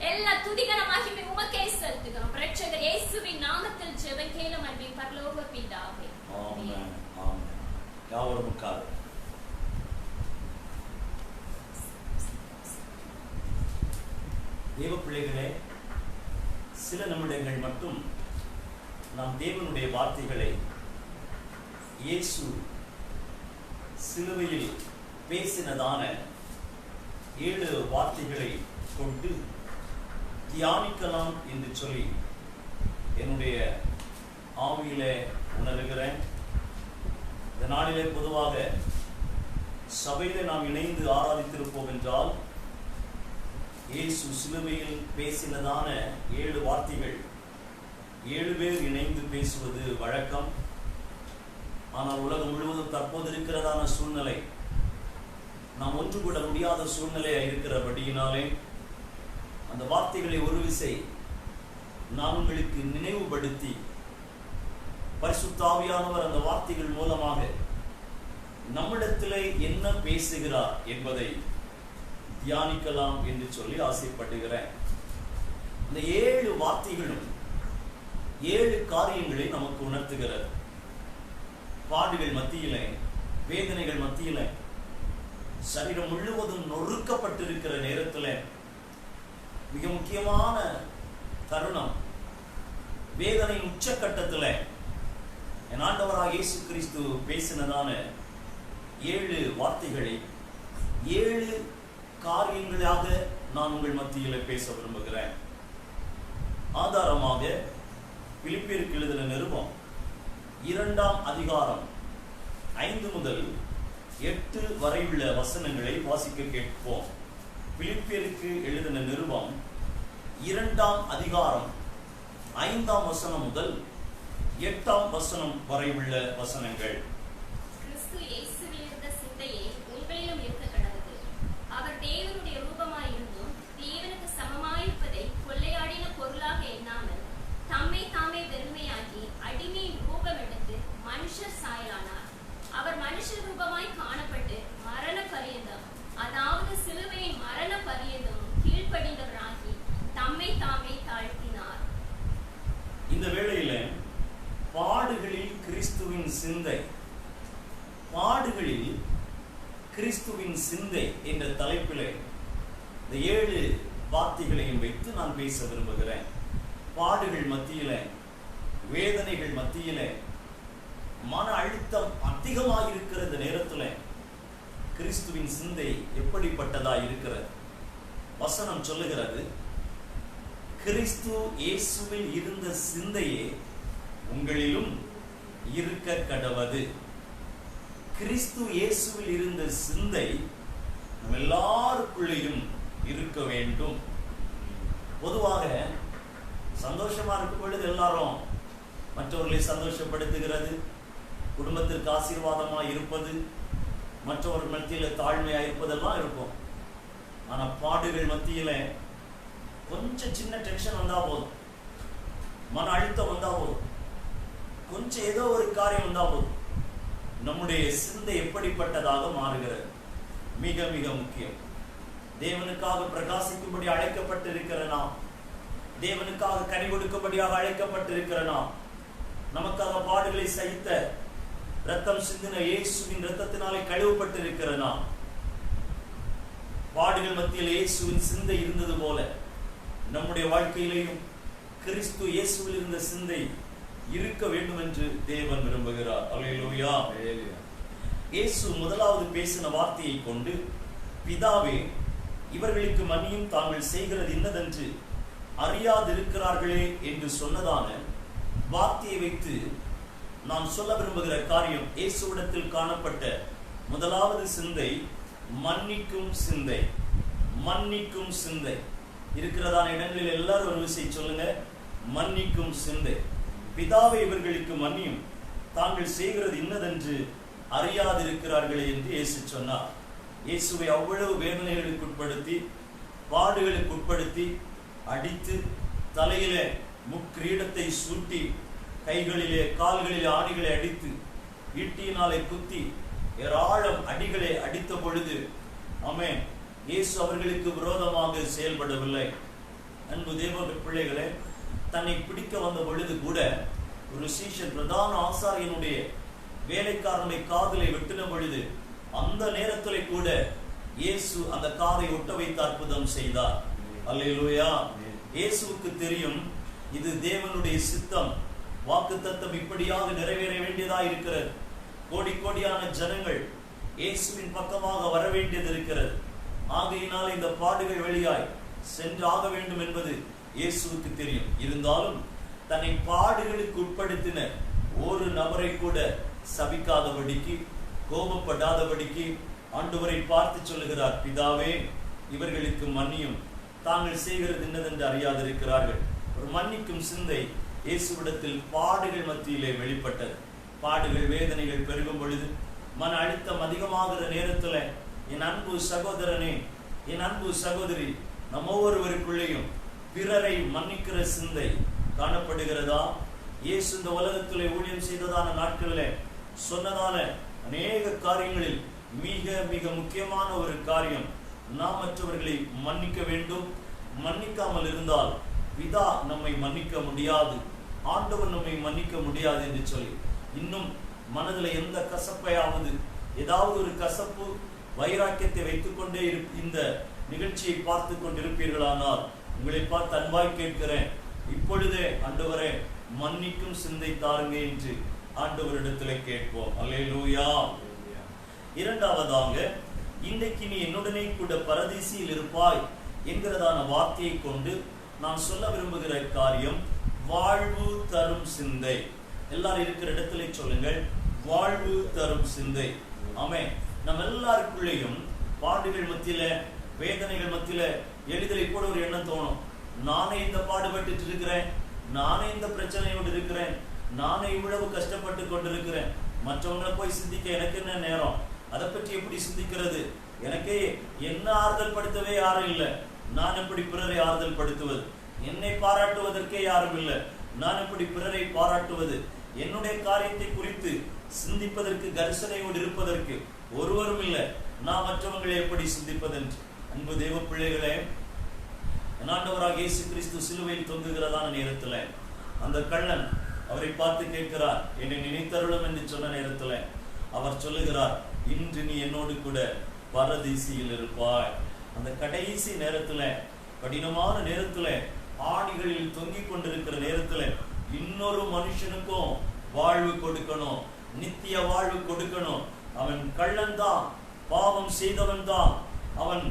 எல்லா துதிகன மகிமை உமக்கே செலுத்துகிறோம். இரட்சகர் இயேசுவின் நாமத்தில் ஜெபம் கேளும் அன்பின் பரலோக பிதாவே. ஆமென். ஆமென். யாவரும் உட்காரு. தேவ பிள்ளைகளே, சில நிமிடங்கள் மட்டும் நாம் தேவனுடைய வார்த்தைகளை இயேசு சிலுவையில் பேசினதான 7 வார்த்தைகளை கொண்டு தியானிக்கலாம் என்று சொல்லி என்னுடைய ஆவியிலே உணர்கிறேன். இந்த நாளிலே பொதுவாக சபையிலே நாம் இணைந்து ஆராதித்திருப்போம் என்றால் இயேசு சிலுவையில் பேசினதான 7 வார்த்தைகள் 7 பேர் இணைந்து பேசுவது வழக்கம். ஆனால் உலகம் முழுவதும் தற்போது இருக்கிறதான சூழ்நிலை நாம் ஒன்று கூட முடியாத சூழ்நிலையாக இருக்கிறபடியினாலே அந்த வார்த்தைகளை ஒரு விசை நான் உங்களுக்கு நினைவுபடுத்தி பரிசுத்த ஆவியானவர் அந்த வார்த்தைகள் மூலமாக நம்மிடத்திலே என்ன பேசுகிறார் என்பதை தியானிக்கலாம் என்று சொல்லி ஆசைப்படுகிறேன். இந்த 7 வார்த்தைகளும் 7 காரியங்களை நமக்கு உணர்த்துகிறது. பாடுகள் மத்தியிலே, வேதனைகள் மத்தியிலே, சரீரம் முழுவதும் நொறுக்கப்பட்டிருக்கிற நேரத்தில் மிக முக்கியமான தருணம், வேதனை உச்சக்கட்டத்தில் என் ஆண்டவராக இயேசு கிறிஸ்து பேசினதான 7 வார்த்தைகளை 7 காரியங்களாக நான் உங்கள் மத்தியில் பேச விரும்புகிறேன். ஆதாரமாக பிலிப்பியருக்கு எழுதின நிருபம் 2ஆம் அதிகாரம் 5 முதல் 8 வரை உள்ள வசனங்களை வாசிக்க கேட்போம். பிலிப்பியருக்கு எழுதின நிருபம் 2ஆம் அதிகாரம் 5ஆம் வசனம் முதல் 8ஆம் வசனம் வரை உள்ள வசனங்கள். கிறிஸ்து இயேசுவில் இருந்த சிந்தையே உங்களிலும் இருக்க கடவுது. அவர் தேவனுடைய ரூபமாயிருந்தும் தேவனுக்கு சமமாயிருப்பதை கொள்ளையாடின பொருளாக எண்ணாமல் தம்மை தாமே வெறுமையாகி அடிமையின் ரூபம் எடுத்து மனுஷர் சாயலானார். அவர் மனுஷர் ரூபமாய் காணப்பட்டு மரண பரியந்தம், அதாவது சிலுவையின் மரண பரியந்தம் கீழ்ப்படிந்தவராகி தம்மை தாமே தாழ்த்தினார். இந்த வேளையில பாடுகளில் கிறிஸ்துவின் சிந்தை, பாடுகளில் கிறிஸ்துவின் சிந்தை என்ற தலைப்பிலே இந்த 7 வார்த்தைகளையும் வைத்து நான் பேச விரும்புகிறேன். பாடுகள் மத்தியில, வேதனைகள் மத்தியில, மன அழுத்தம் அதிகமாக இருக்கிற இந்த நேரத்தில் கிறிஸ்துவின் சிந்தை எப்படிப்பட்டதா இருக்கிறது? வசனம் சொல்லுகிறது, கிறிஸ்து இயேசுவில் இருந்த சிந்தையே உங்களிலும் இருக்க கடவது. கிறிஸ்து இயேசுவில் இருந்த சிந்தை நம்ம எல்லாருக்குள்ளேயும் இருக்க வேண்டும். பொதுவாக சந்தோஷமா இருக்கும் பொழுது எல்லாரும் மற்றவர்களை சந்தோஷப்படுத்துகிறது, குடும்பத்திற்கு ஆசீர்வாதமாக இருப்பது, மற்றவர்கள் மத்தியில் தாழ்மையாக இருப்பதெல்லாம் இருக்கும். ஆனால் பாடுகள் மத்தியில் கொஞ்சம் சின்ன டென்ஷன் வந்தா போதும், மன அழுத்தம் வந்தா போதும், கொஞ்சம் ஏதோ ஒரு காரியம் வந்தா போதும், நம்முடைய சிந்தை எப்படிப்பட்டதாக மாறுகிறது? மிக மிக முக்கியம். தேவனுக்காக பிரகாசிக்கும்படி அழைக்கப்பட்டிருக்கிற நாம், தேவனுக்காக கனி கொடுக்கும்படியாக அழைக்கப்பட்டிருக்கிற நாம், நமக்காக பாடுகளை சகித்த ரத்தம் சிந்தின இயேசுவின் ரத்தத்தினாலே கழுவப்பட்டிருக்கிற நாம், பாடுகள் மத்தியில் இயேசுவின் சிந்தை இருந்தது போல நம்முடைய வாழ்க்கையிலேயும் கிறிஸ்து இயேசுவில் இருந்த சிந்தை இருக்க வேண்டும் என்று தேவன் விரும்புகிறார். அல்லேலூயா. இயேசு முதலாவது பேசின வார்த்தையை கொண்டு, பிதாவே, இவர்களுக்கு மன்னியும், தாங்கள் செய்கிறது இன்னதென்று அறியாதிருக்கிறார்களே என்று சொன்னதான வார்த்தையை வைத்து நான் சொல்ல விரும்புகிற காரியம், இயேசுவிடத்தில் காணப்பட்ட முதலாவது சிந்தை மன்னிக்கும் சிந்தை. மன்னிக்கும் சிந்தை இருக்கிறதான இடங்களில் எல்லாரும் ஒரு விஷயம் சொல்லுங்க, மன்னிக்கும் சிந்தை. பிதாவை இவர்களுக்கு மன்னியும், தாங்கள் செய்கிறது இன்னதென்று அறியாதிருக்கிறார்களே என்று இயேசு சொன்னார். இயேசுவை அவ்வளவு வேதனைகளுக்கு உட்படுத்தி, பாடுகளுக்கு உட்படுத்தி, அடித்து, தலையிலே முக்கிரீடத்தை சூட்டி, கைகளிலே கால்களிலே ஆணிகளை அடித்து, ஈட்டியினாலே குத்தி, ஏராளம் அடிகளை அடித்த பொழுது, ஆமென், இயேசு அவர்களுக்கு விரோதமாக செயல்படவில்லை. அன்பு தேவ பிள்ளைகளே, தன்னை பிடிக்க வந்த பொழுது கூட ஒரு சீஷன் பிரதான ஆசாரியனுடைய வேலைக்காரனை காதலை வெட்டின பொழுது அந்த நேரத்தில் கூட இயேசு அந்த காதை ஒட்ட வைத்து அற்புதம் செய்தார். அல்லேலூயா. இயேசுவுக்கு தெரியும் இது தேவனுடைய சித்தம், வாக்குத்தத்தம் இப்படியாக நிறைவேற வேண்டியதா இருக்கிறது. கோடி கோடியான ஜனங்கள் இயேசுவின் பக்கமாக வர வேண்டியது இருக்கிறது. ஆகையினால் இந்த பாடுகள் வழியாய் சென்று ஆக வேண்டும் என்பது இயேசுவுக்கு தெரியும். இருந்தாலும் தன்னை பாடுகளுக்கு உட்படுத்தின ஒரு நபரை கூட சபிக்காதபடிக்கு, கோபப்படாதபடிக்கு ஆண்டவரை பார்த்து சொல்லுகிறார், பிதாவே இவர்களுக்கு மன்னியும், தாங்கள் செய்கிறது என்னதென்று அறியாதிருக்கிறார்கள். ஒரு மன்னிக்கும் சிந்தை இயேசுவிடத்தில் பாடுகள் மத்தியிலே வெளிப்பட்டது. பாடுகள், வேதனைகள் பெருகும் பொழுது, மன அழுத்தம் அதிகமாகிற நேரத்துல என் அன்பு சகோதரனே, என் அன்பு சகோதரி, நம்ம ஒவ்வொருவருக்குள்ளேயும் பிறரை மன்னிக்கிற சிந்தை காணப்படுகிறதா? இயேசு இந்த உலகத்திலே ஊழியம் செய்ததான நாட்களிலே சொன்னதான அநேக காரியங்களில் மிக மிக முக்கியமான ஒரு காரியம், நாம் மற்றவர்களை மன்னிக்க வேண்டும். மன்னிக்காமல் இருந்தால் பிதா நம்மை மன்னிக்க முடியாது, ஆண்டவர் நம்மை மன்னிக்க முடியாது என்று சொல்லி, இன்னும் மனதில் எந்த கசப்பையாவது, ஏதாவது ஒரு கசப்பு, வைராக்கியத்தை வைத்துக் கொண்டே இந்த நிகழ்ச்சியை பார்த்து கொண்டிருப்பீர்களானால் உங்களை பார்த்து அன்பாய் கேட்கிறேன், இப்பொழுதே ஆண்டவரே மன்னிக்கும் சிந்தை தாருங்க என்று ஆண்டவரிடத்திலே கேட்போம். அல்லேலூயா. இரண்டாவதாக, இன்றைக்கு நீ என்னுடனே கூட பரதீசியில் இருப்பாய் என்கிறதான வார்த்தையை கொண்டு நான் சொல்ல விரும்புகிற காரியம் வாழ்வு தரும் சிந்தை. எல்லாரும் இருக்கிற இடத்துல சொல்லுங்கள், வாழ்வு தரும் சிந்தை. ஆமென். நம்ம எல்லாருக்குள்ளேயும் பாடுகள் மத்தியில, வேதனைகள் மத்தியில எளிதில் கூட ஒரு எண்ணம் தோணும், நானே இந்த பாடுபட்டு இருக்கிறேன், நானே இந்த பிரச்சனையோடு இருக்கிறேன், நானே இவ்வளவு கஷ்டப்பட்டு கொண்டிருக்கிறேன், மற்றவங்களை போய் சிந்திக்க எனக்கு என்ன நேரம், அதை பற்றி எப்படி சிந்திக்கிறது, எனக்கே என்ன ஆறுதல் படுத்தவே யாரும் இல்லை, நான் எப்படி பிறரை ஆறுதல் படுத்துவது, என்னை பாராட்டுவதற்கே யாரும் இல்லை, நான் எப்படி பிறரை பாராட்டுவது, என்னுடைய காரியத்தை குறித்து சிந்திப்பதற்கு, கரிசனையோடு இருப்பதற்கு ஒருவரும் இல்லை, நான் மற்றவங்களை எப்படி சிந்திப்பதென்று. அன்பு தேவ பிள்ளைகளே, ஆண்டவராக இயேசு கிறிஸ்து சிலுவையில் தொங்குகிறதான நேரத்தில் அந்த கள்ளன் அவரை பார்த்து கேட்கிறார், என்னை நினைத்தருளும் என்று சொன்ன நேரத்தில் அவர் சொல்லுகிறார், இன்று நீ என்னோடு கூட பரதீசியில் இருப்பாய். அந்த கடைசி நேரத்துல, கடினமான நேரத்துல, ஆணிகளில் தொங்கிக் கொண்டிருக்கிற நேரத்துல இன்னொரு மனுஷனுக்கும் வாழ்வு கொடுக்கணும், நித்திய வாழ்வு கொடுக்கணும். அவன் கள்ளன் தான், பாவம் செய்தவன் தான், அவன்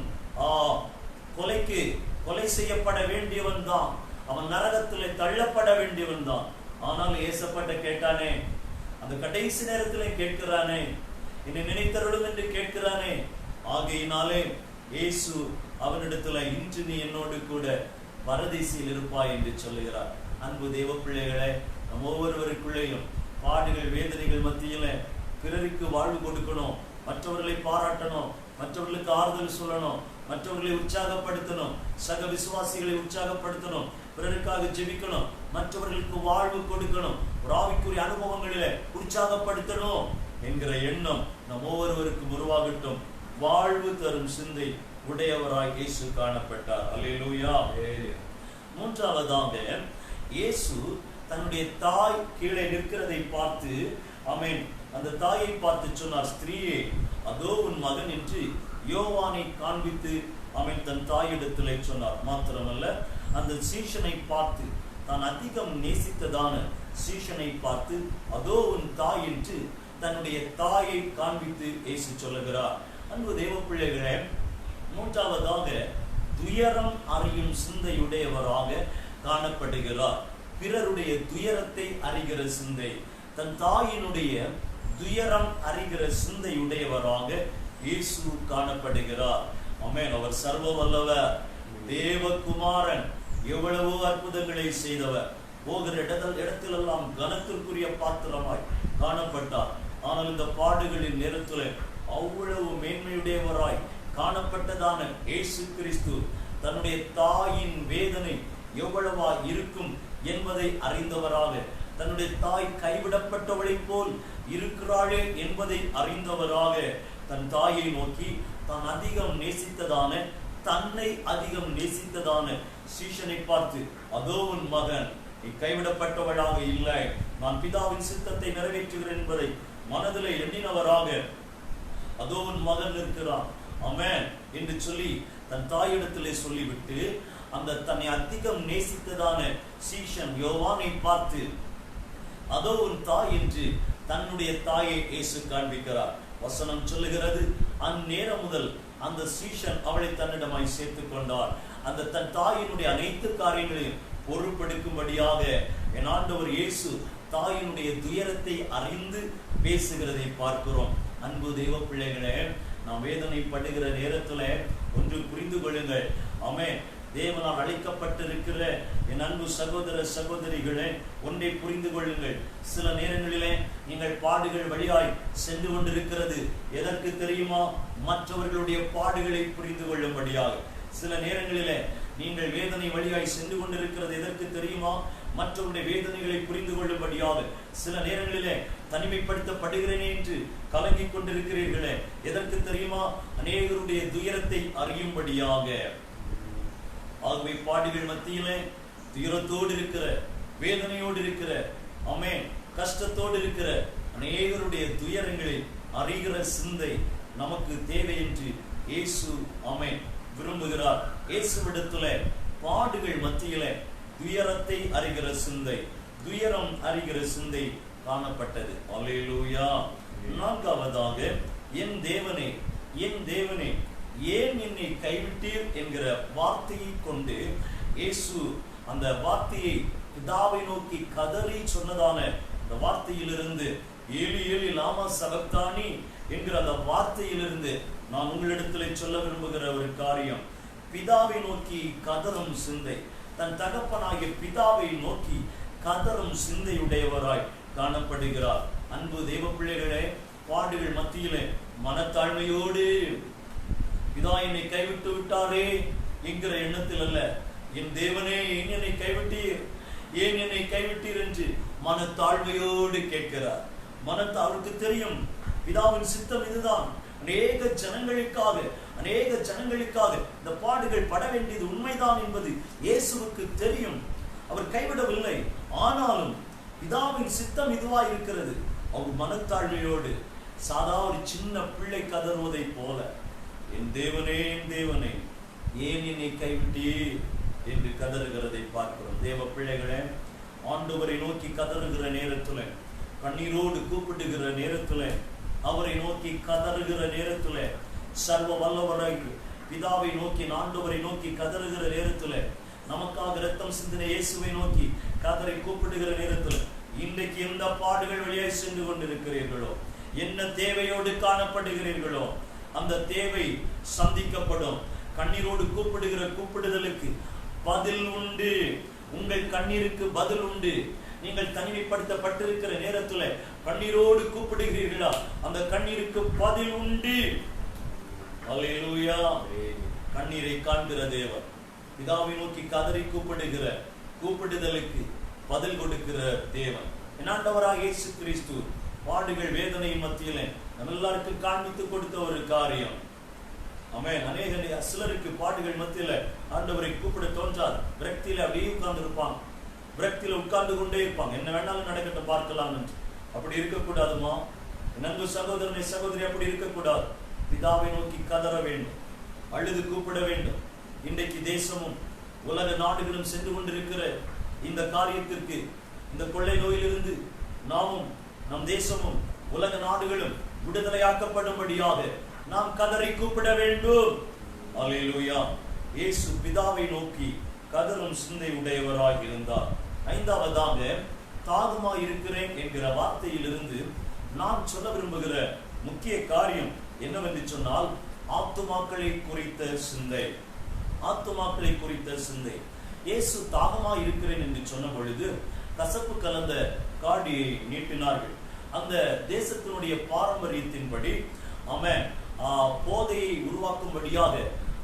கொலை செய்யப்பட வேண்டியவன் தான், அவன் நரகத்திலே தள்ளப்பட வேண்டியவன் தான். ஆனால் ஏசப்பட்ட கேட்டானே, அந்த கடைசி நேரத்திலே கேட்கிறானே, என்னை நினைத்தருளும் என்று கேட்கிறானே. ஆகையினாலே இயேசு அவனிடத்துல இன்று நீ என்னோடு கூட பரதீசியில் இருப்பாய் என்று சொல்லுகிறார். அன்பு தேவ பிள்ளைகளே, நம் ஒவ்வொருவருக்குள்ளேயும் பாடுகள், வேதனைகள் மத்தியில பிறருக்கு வாழ்வு கொடுக்கணும், மற்றவர்களை பாராட்டணும், மற்றவர்களுக்கு ஆறுதல் சொல்லணும், மற்றவர்களை உற்சாகப்படுத்தணும், சக விசுவாசிகளை உற்சாகப்படுத்தணும், பிறருக்காக ஜெபிக்கணும், மற்றவர்களுக்கு வாழ்வு கொடுக்கணும், ஒரு ஆவிக்குரிய அனுபவங்களில உற்சாகப்படுத்தணும் என்கிற எண்ணம் நம் ஒவ்வொருவருக்கும் உருவாகட்டும். வாழ்வு தரும் சிந்தை உடையவராய் இயேசு காணப்பட்டார். அல்லேலூயா. மூன்றாவதாக, இயேசு தன்னுடைய தாய் கீழே நிற்கிறதை பார்த்து, ஆமென், அந்த தாயை பார்த்து சொன்னார், ஸ்திரீயே அதோ உன் மகன் என்று யோவானை காண்பித்து அவன் தன் தாயிடத்திலே சொன்னார். மாத்திரமல்ல, அந்த சீஷனை பார்த்து, தான் அதிகம் நேசித்ததான சீஷனை பார்த்து அதோ உன் தாய் என்று தன்னுடைய தாயை காண்பித்து இயேசு சொல்லுகிறார். அன்பு தேவ பிள்ளைகளே, மூன்றாவதாக துயரம் அறியும் சிந்தையுடையவராக காணப்படுகிறார். பிறருடைய துயரத்தை அறிகிற சிந்தை, தன் தாயினுடைய துயரம் அறிகிற சிந்தையுடையவராக இயேசு காணப்படுகிறார். ஆமென். அவர் சர்வ வல்லவர், தேவகுமாரன், எவ்வளவோ அற்புதங்களை செய்தவர், போகிற இடத்திலெல்லாம் கனத்திற்குரிய பாத்திரமாய் காணப்பட்டார். ஆனால் இந்த பாடுகளின் நேரத்தில் அவ்வளவு மேன்மையுடையவராய் காணப்பட்டதான இயேசு கிறிஸ்து தன்னுடைய தாயின் வேதனை எவ்வளவா இருக்கும் என்பதை அறிந்தவராக, தன்னுடைய தாய் கைவிடப்பட்டவளை போல் இருக்கிறாளே என்பதை அறிந்தவராக தன் தாயை நோக்கி, தான் அதிகம் நேசித்ததான, தன்னை அதிகம் நேசித்ததான சீஷனை பார்த்து, அதோ உன் மகன், நீ கைவிடப்பட்டவளாக இல்லை, நான் பிதாவின் சித்தத்தை நிறைவேற்றுகிறேன் என்பதை மனதில் எண்ணினவராக, அதோ உன் மகன் இருக்கிறான், ஆமென் என்று சொல்லி தன் தாயிடத்திலே சொல்லிவிட்டு, அந்த தன்னை அதிகம் நேசித்ததான சீஷன் யோவானை பார்த்து, அதோ உன் தாய் என்று தன்னுடைய தாயை இயேசு காண்பிக்கிறார். வசனம் சொல்லுகிறது, அந்நேரம் முதல் அந்த சீஷன் அவளை தன்னிடமாய் சேர்த்துக் கொண்டார். அந்த தன் தாயினுடைய அனைத்து காரியங்களையும் பொறுப்பெடுக்கும்படியாக என் ஆண்டவர் இயேசு தாயினுடைய துயரத்தை அறிந்து பேசுகிறதை பார்க்கிறோம். அன்பு தெய்வ பிள்ளைகளே, நாம் வேதனைப்படுகிற நேரத்துல ஒன்று புரிந்து கொள்ளுங்கள். ஆமென். தேவனால் அழைக்கப்பட்டிருக்கிற என் அன்பு சகோதர சகோதரிகளே, ஒன்றை புரிந்து கொள்ளுங்கள். சில நேரங்களிலே நீங்கள் பாடுகள் வழியாய் சென்று கொண்டிருக்கிறது எதற்கு தெரியுமா? மற்றவர்களுடைய பாடுகளை புரிந்து கொள்ளும்படியாக. சில நேரங்களிலே நீங்கள் வேதனை வழியாய் சென்று கொண்டிருக்கிறது எதற்கு தெரியுமா? மற்றவருடைய வேதனைகளை புரிந்து கொள்ளும்படியாக. சில நேரங்களிலே தனிமைப்படுத்தப்படுகிறேன் என்று கலங்கிக் கொண்டிருக்கிறீர்களே எதற்கு தெரியுமா? அநேகருடைய துயரத்தை அறியும்படியாக. ஆகவே பாடுகள் மத்தியிலே துயரத்தோடு இருக்கிற, வேதனையோடு இருக்கிற, ஆமென், கஷ்டத்தோடு இருக்கிற அநேகருடைய துயரங்களை அறிகிற சிந்தை நமக்கு தேவை என்று இயேசு ஆமென் விரும்புகிறார். இயேசுவிடத்துல பாடுகள் மத்தியிலே துயரத்தை அறிகிற சிந்தை, துயரம் அறிகிற சிந்தை காணப்பட்டது. அல்லேலூயா. நான்காவதாக, என் தேவனே, என் தேவனே, ஏன் என்னை கைவிட்டீர் என்கிற வார்த்தையை கொண்டு இயேசு அந்த வார்த்தையை பிதாவை நோக்கி கதறி சொன்னதான அந்த வார்த்தையிலிருந்து, ஏலி ஏலி லாமா சபக்தானி என்கிற அந்த வார்த்தையிலிருந்து நான் உங்களிடத்தில் சொல்ல விரும்புகிற ஒரு காரியம், பிதாவை நோக்கி கதறும் சிந்தை, தன் தகப்பனாகிய பிதாவை நோக்கி கதறும் சிந்தையுடையவராய் காணப்படுகிறார். அன்பு தெய்வ பிள்ளைகளே, பாடுகள் மத்தியிலே மனத்தாழ்மையோடு பிதா என்னை கைவிட்டு விட்டாரே என்கிற எண்ணத்தில் அல்ல, என் தேவனே ஏன் என்னை கைவிட்டீர், ஏன் என்னை கைவிட்டீர் என்று மனத்தாழ்மையோடு கேட்கிறார். அவருக்கு தெரியும் பிதாவின் சித்தம் இதுதான். அநேக ஜனங்களுக்காக இந்த பாடுகள் பட வேண்டியது உண்மைதான் என்பது இயேசுவுக்கு தெரியும். அவர் கைவிடவில்லை. ஆனாலும் பிதாவின் சித்தம் இதுவா இருக்கிறது. அவர் மனத்தாழ்மையோடு சாதா ஒரு சின்ன பிள்ளை கதறுவதை போல, என் தேவனே, என் தேவனே, ஏன் என்னை கைவிட்டீர் என்று கதறுகிறதை பார்க்கிறோம். தேவ பிள்ளைகளே, ஆண்டவரை நோக்கி கதறுகிற நேரத்துல, கண்ணீரோடு கூப்பிடுகிற நேரத்துல, அவரை நோக்கி கதறுகிற நேரத்துல, சர்வ வல்லவரை பிதாவை நோக்கி ஆண்டவரை நோக்கி கதறுகிற நேரத்துல, நமக்காக இரத்தம் சிந்தின இயேசுவை நோக்கி கதரை கூப்பிடுகிற நேரத்துல, இன்றைக்கு எந்த பாடுகள் வழியாய் சென்று கொண்டிருக்கிறீர்களோ, என்ன தேவையோடு காணப்படுகிறீர்களோ, அந்த தேவை சந்திக்கப்படும். கண்ணீரோடு கூப்பிடுகிற கூப்பிடுதலுக்கு பதில் உண்டு. உங்கள் கண்ணீருக்கு பதில் உண்டு. நீங்கள் தனிமைப்படுத்தப்பட்டிருக்கிற நேரத்துல கண்ணீரோடு கூப்பிடுகிறீர்களா, அந்த கண்ணீருக்கு பதில் உண்டு. அல்லேலூயா. கண்ணீரை காண்கிற தேவன், பிதாவை நோக்கி கதறி கூப்பிடுகிற கூப்பிடுதலுக்கு பதில் கொடுக்கிற தேவன். ஆண்டவராகிய இயேசு கிறிஸ்து பாடுகள் வேதனையின் மத்தியிலே நம்ம எல்லாருக்கும் காண்பித்து கொடுத்த ஒரு காரியம். ஆமென். சிலருக்கு பாடுகள் மத்தியில ஆண்டவரை கூப்பிட தோன்றாது. விரக்தியில அப்படியே உட்கார்ந்து இருப்பாங்க, விரக்தியில உட்கார்ந்து கொண்டே இருப்பாங்க, என்ன வேணாலும் நடக்கட்டும் பார்க்கலாம் என்று. அப்படி இருக்கக்கூடாதுமா நண்பு சகோதரனை சகோதரி, அப்படி இருக்கக்கூடாது. பிதாவை நோக்கி கதற வேண்டும், அழுது கூப்பிட வேண்டும். இன்றைக்கு தேசமும் உலக நாடுகளும் சென்று கொண்டிருக்கிற இந்த காரியத்திற்கு, இந்த கொள்ளை நோயிலிருந்து நாமும் நம் தேசமும் உலக நாடுகளும் விடுதலையாக்கப்படும்படியாக நாம் கதறி கூப்பிட வேண்டும். அல்லேலூயா. இயேசு பிதாவை நோக்கி கதறும் சிந்தை உடையவராய் இருந்தார். ஐந்தாவதாக, தாகமாய் இருக்கிறேன் என்கிற வார்த்தையிலிருந்து நான் சொல்ல விரும்புகிற முக்கிய காரியம் என்னவென்று சொன்னால், ஆத்துமாக்களை குறித்த சிந்தை. ஆத்துமாக்களை குறித்த சிந்தை. இயேசு தாகமாய் இருக்கிறேன் என்று சொன்ன பொழுது கசப்பு கலந்த காடியை நீட்டினார்கள். அந்த தேசத்தினுடைய பாரம்பரியத்தின்படி அவன் போதையை உருவாக்கும்படியாக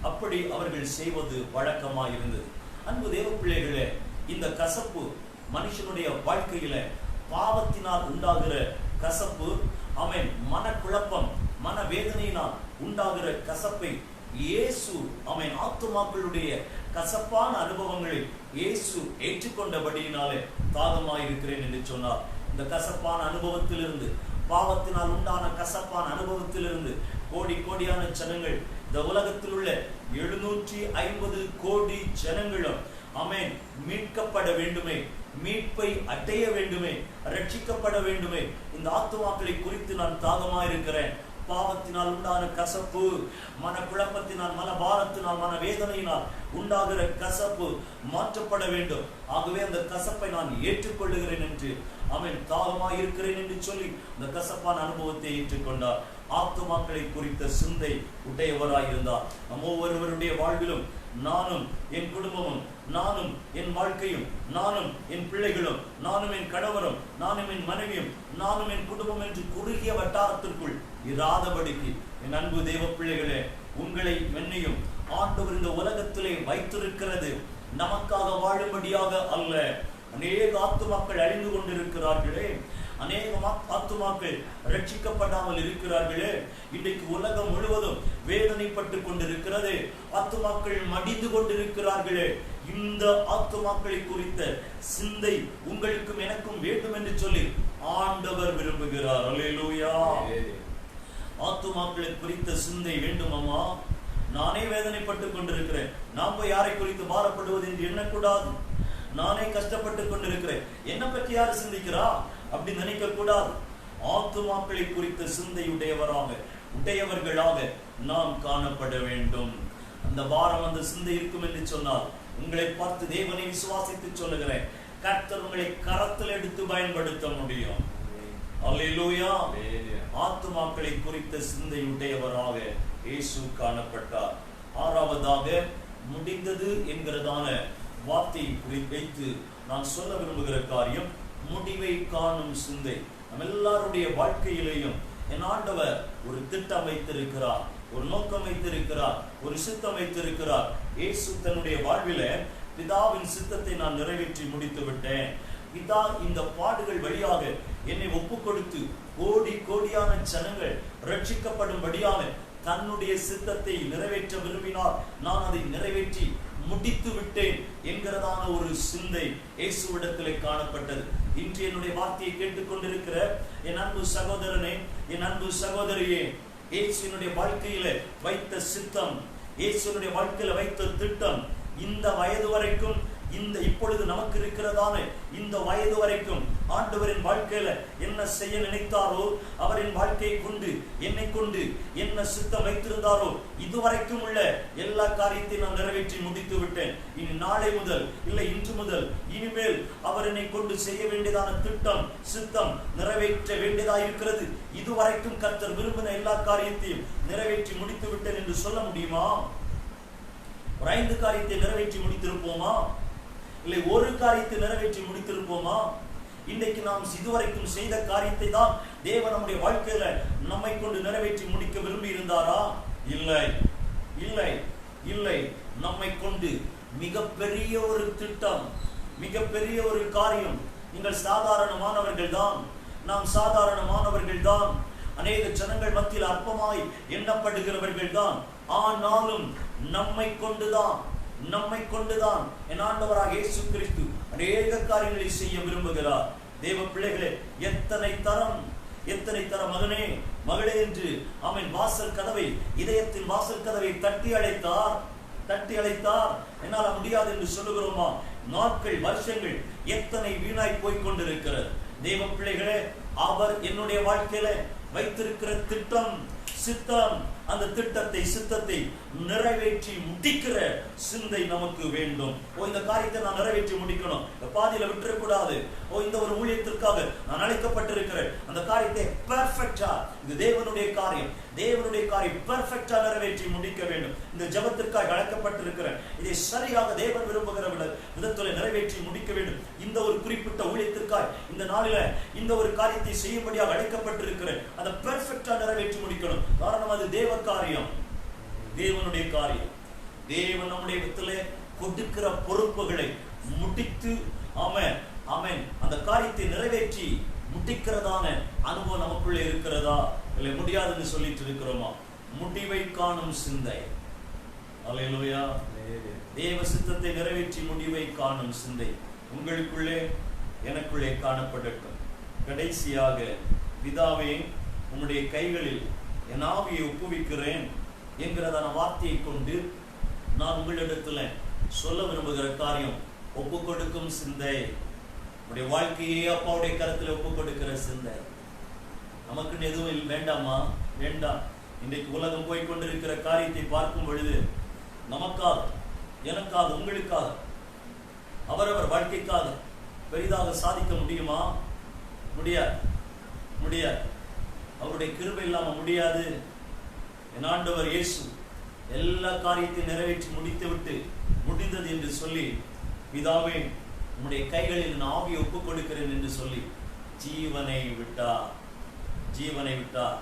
அப்படி அவர்கள் செய்வது வழக்கமாக இருந்தது. அன்பு தேவ பிள்ளைகளே, இந்த கசப்பு மனுஷனுடைய வாழ்க்கையில பாவத்தினால் உண்டாகிற கசப்பு, அவன் மனக்குழப்பம், மனவேதனையினால் உண்டாகிற கசப்பை இயேசு ஆத்துமாக்களுடைய கசப்பான அனுபவங்களை இயேசு ஏற்றுக்கொண்டபடியினாலே தாகமாயிருக்கிறேன் என்று சொன்னார். இந்த கசப்பான அனுபவத்திலிருந்து, பாவத்தினால் உண்டான கசப்பான அனுபவத்திலிருந்து கோடி கோடியான ஜனங்கள், இந்த உலகத்தில் உள்ள 750 கோடி ஜனங்களும் மீட்கப்பட வேண்டுமே, மீட்பை அடைய வேண்டுமே, ரட்சிக்கப்பட வேண்டுமே. இந்த ஆத்துமாக்களை குறித்து நான் தாகமாயிருக்கிறேன். பாவத்தினால் உண்டான கசப்பு, மன குழப்பத்தினால், மன பாரத்தினால், மன வேதனையினால் உண்டாகிற கசப்பு மாற்றப்பட வேண்டும். ஆகவே அந்த கசப்பை நான் ஏற்றுக்கொள்ளுகிறேன் என்று தாகமாயிருக்கிறேன் என்று சொல்லி இந்த கசப்பான அனுபவத்தை ஏற்றுக்கொண்டார். ஆத்துமாக்களை குறித்த சிந்தை உடையவராயிருந்தார். நம் ஒவ்வொருவருடைய வாழ்விலும் நானும் என் குடும்பமும், நானும் என் வாழ்க்கையும், நானும் என் பிள்ளைகளும், நானும் என் கணவரும், நானும் என் மனைவியும், நானும் என் குடும்பம் என்று குறுகிய வட்டாரத்திற்குள் இராதபடிக்கு என் அன்பு தேவ பிள்ளைகளே, உங்களை என்னையும் ஆண்டவர் இந்த உலகத்திலே வைத்திருக்கிறது நமக்காக வாழும்படியாக அல்ல. அநேக ஆத்துமாக்கள் அழிந்து கொண்டிருக்கிறார்களே, அநேக ஆத்துமாக்கள் ரட்சிக்கப்படாமல் இருக்கிறார்களே. இன்றைக்கு உலகம் முழுவதும் வேதனைப்பட்டு கொண்டிருக்கிறது. ஆத்துமாக்கள் மடிந்து கொண்டிருக்கிறார்களே. இந்த ஆத்துமாக்களை குறித்த சிந்தை உங்களுக்கும் எனக்கும் வேண்டும் என்று சொல்லி ஆண்டவர் விரும்புகிறார். அல்லேலூயா. ஆத்துமாக்களை குறித்த சிந்தை வேண்டுமாமா? நானே வேதனைப்பட்டு கொண்டிருக்கிறேன், நாம் போய் யாரை குறித்து பாரப்படுவது என்று எண்ணக்கூடாது. நானே கஷ்டப்பட்டு கொண்டிருக்கிறேன், என்னை பற்றி யாரு சிந்திக்கிறா அப்படி நினைக்க கூடாது. ஆத்துமாக்களை குறித்த சிந்தை உடையவர்களாக நாம் காணப்பட வேண்டும். அந்த பாரம், அந்த சிந்தை இருக்கும் என்று சொன்னால், உங்களை பார்த்து தேவனை விசுவாசித்து சொல்லுகிறேன், கர்த்தர் உங்களை கரத்தில் எடுத்து பயன்படுத்த முடியும். அல்லேலூயா. ஆத்துமாக்களை குறித்த சிந்தை உடையவராக இயேசு காணப்பட்டார். ஆறாவதாக, முடிந்தது என்கிறதான வார்த்தையை குறித்து நான் சொல்ல விரும்புகிற காரியம் முடிவை காணும் சிந்தை. நம்ம எல்லாருடைய வாழ்க்கையிலேயும் என் ஆண்டவர் ஒரு திட்டம் வைத்திருக்கிறார், ஒரு நோக்கம் வைத்திருக்கிறார், ஒரு சித்தம் வைத்திருக்கிறார். இயேசு தன்னுடைய வாழ்வில பிதாவின் சித்தத்தை நான் நிறைவேற்றி முடித்து விட்டேன். பிதா இந்த பாடுகள் வழியாக என்னை ஒப்பு கொடுத்து கோடி கோடியான ஜனங்கள் ரட்சிக்கப்படும்படியாக தன்னுடைய சித்தத்தை நிறைவேற்ற விரும்பினார். நான் அதை நிறைவேற்றி முடித்து விட்டேன் என்கிறதான ஒரு சிந்தை இயேசுவிடத்திலே காணப்பட்டது. இன்று என்னுடைய வார்த்தையை கேட்டுக்கொண்டிருக்கிற என் அன்பு சகோதரனே, என் அன்பு சகோதரியே, இயேசுவினுடைய வாழ்க்கையில வைத்த சித்தம், இயேசுவினுடைய வாழ்க்கையில வைத்த திட்டம், இந்த வயது வரைக்கும், இந்த இப்பொழுது நமக்கு இருக்கிறதான இந்த வயது வரைக்கும் ஆண்டவரின் வாழ்க்கையில என்ன செய்ய நினைத்தாரோ, அவரின் வாழ்க்கையை கொண்டு, என்னை கொண்டு என்ன சித்தம் வைத்திருந்தாரோ, இதுவரைக்கும் உள்ள எல்லா காரியத்தையும் நான் நிறைவேற்றி முடித்து விட்டேன். இனி நாளை முதல், இல்லை இன்று முதல், இனிமேல் அவர் என்னை கொண்டு செய்ய வேண்டியதான திட்டம், சித்தம் நிறைவேற்ற வேண்டியதா இருக்கிறது. இதுவரைக்கும் கர்த்தர் விரும்பின எல்லா காரியத்தையும் நிறைவேற்றி முடித்து விட்டேன் என்று சொல்ல முடியுமா? ஒரு 5 காரியத்தை நிறைவேற்றி முடித்திருப்போமா? இல்லை ஒரு காரியத்தை நிறைவேற்றி முடித்திருப்போமா? இன்றைக்கு நாம் இதுவரைக்கும் செய்த காரியத்தை தான் தேவன் நம்முடைய வாழ்க்கையில நம்மை கொண்டு நிறைவேற்றி முடிக்க விரும்பி இருந்தாரா? இல்லை, இல்லை, இல்லை. நம்மை கொண்டு மிகப்பெரிய ஒரு திட்டம், மிகப்பெரிய ஒரு காரியம். நீங்கள் சாதாரணமானவர்கள் தான், நாம் சாதாரணமானவர்கள் தான், அநேக ஜனங்கள் மத்தியில் அற்பமாய் எண்ணப்படுகிறவர்கள் தான். ஆனாலும் நம்மை கொண்டுதான் என் ஆண்டவராக இயேசு கிறிஸ்து அநேக காரியங்களை செய்ய விரும்புகிறார். தேவ பிள்ளைகளே, எத்தனை தரம் மகனே, மகளே என்று அவன் வாசல் கதவை, இதயத்தின் வாசல் கதவை தட்டி அழைத்தார். என்னால முடியாது என்று சொல்லுகிறோமா? நாட்கள், வருஷங்கள் எத்தனை வீணாய் போய் கொண்டிருக்கிறது. தேவ பிள்ளைகளே, அவர் என்னுடைய வாழ்க்கையில வைத்திருக்கிற திட்டம், சித்தம், அந்த திட்டத்தை, சித்தத்தை நிறைவேற்றி முடிக்கிற சிந்தை நமக்கு வேண்டும். இந்த காரியத்தை நான் நிறைவேற்றி முடிக்கணும், பாதியில விட்டுறக்கூடாது. இந்த ஒரு ஊழியத்திற்காக நான் அழைக்கப்பட்டிருக்கிறேன், அந்த காரியத்தை பெர்ஃபெக்டா, இது தேவனுடைய காரியம் பெர்ஃபெக்டா நிறைவேற்றி முடிக்க வேண்டும். இந்த ஜெபத்திற்காக அழைக்கப்பட்டிருக்கிறேன், இதை சரியாக தேவன் விரும்புகிற விதத்தில் நிறைவேற்றி முடிக்க வேண்டும். இந்த ஒரு குறிப்பிட்ட ஊழியத்திற்காக இந்த நாளில இந்த ஒரு காரியத்தை செய்யும்படியாக அழைக்கப்பட்டிருக்கிறேன், அதை பெர்ஃபெக்டா நிறைவேற்றி முடிக்கணும். காரணம், அது தேவ காரியம், தேவனுடைய காரியம். தேவன் நம்முடைய விதத்திலே கொடுக்கிற பொறுப்புகளை முடித்து ஆமென் அந்த காரியத்தை நிறைவேற்றி முடிக்கிறதான அனுபவம் நமக்குள்ளே இருக்கிறதா? இல்லை முடியாதுன்னு சொல்லிட்டு இருக்கிறோமா? முடிவை காணும் சிந்தை. அல்லேலூயா. தேவ சித்தத்தை நிறைவேற்றி முடிவை காணும் சிந்தை உங்களுக்குள்ளே எனக்குள்ளே காணப்படட்டும். கடைசியாக, பிதாவே உம்முடைய கைகளில் என் ஆவியை ஒப்புவிக்கிறேன் என்கிறதான வார்த்தையை கொண்டு நான் உங்களிடத்துல சொல்ல விரும்புகிற காரியம் ஒப்பு கொடுக்கும் சிந்தை. உடைய வாழ்க்கையே அப்பாவுடைய கருத்துல ஒப்பு கொடுக்கிற சிந்தை. நமக்குன்னு எதுவும் வேண்டாமா? வேண்டாம். இன்றைக்கு உலகம் போய் கொண்டிருக்கிற காரியத்தை பார்க்கும் பொழுது நமக்காக, எனக்காக, உங்களுக்காக, அவரவர் வாழ்க்கைக்காக பெரிதாக சாதிக்க முடியுமா? முடியாது, முடியாது. அவருடைய கிருபை இல்லாம முடியாது. என் ஆண்டவர் இயேசு எல்லா காரியத்தையும் நிறைவேற்றி முடித்து விட்டு முடிந்தது என்று சொல்லி, பிதாவே உம்முடைய கைகளில் நான் ஆவியை ஒப்புக் கொடுக்கிறேன் என்று சொல்லி ஜீவனை விட்டார். ஜீவனை விட்டார்.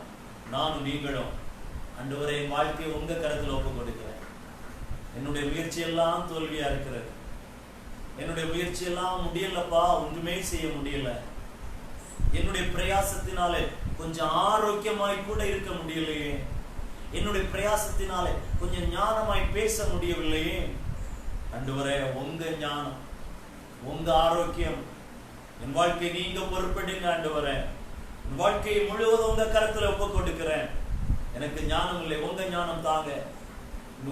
நானும் நீங்களும் ஆண்டவரே என் வாழ்க்கையை உங்க கரத்தில் ஒப்புக் கொடுக்கிறேன். என்னுடைய முயற்சி எல்லாம் தோல்வியா இருக்கிறது. என்னுடைய முயற்சி எல்லாம் முடியலப்பா, ஒன்றுமே செய்ய முடியல. என்னுடைய பிரயாசத்தினாலே கொஞ்சம் ஆரோக்கியமாய் கூட இருக்க முடியலையே. என்னுடைய பிரயாசத்தினாலே கொஞ்சம் ஞானமாய் பேச முடியவில்லையே. ஆண்டவரே உங்க ஞானம், உங்க ஆரோக்கியம், என் வாழ்க்கை நீங்க பொறுப்பெடுங்க ஆண்டவரே. என் வாழ்க்கையை முழுவதும் உங்க கரத்துல ஒப்புக் கொடுக்கிறேன். எனக்கு ஞானம் இல்லை, உங்க ஞானம் தாங்க.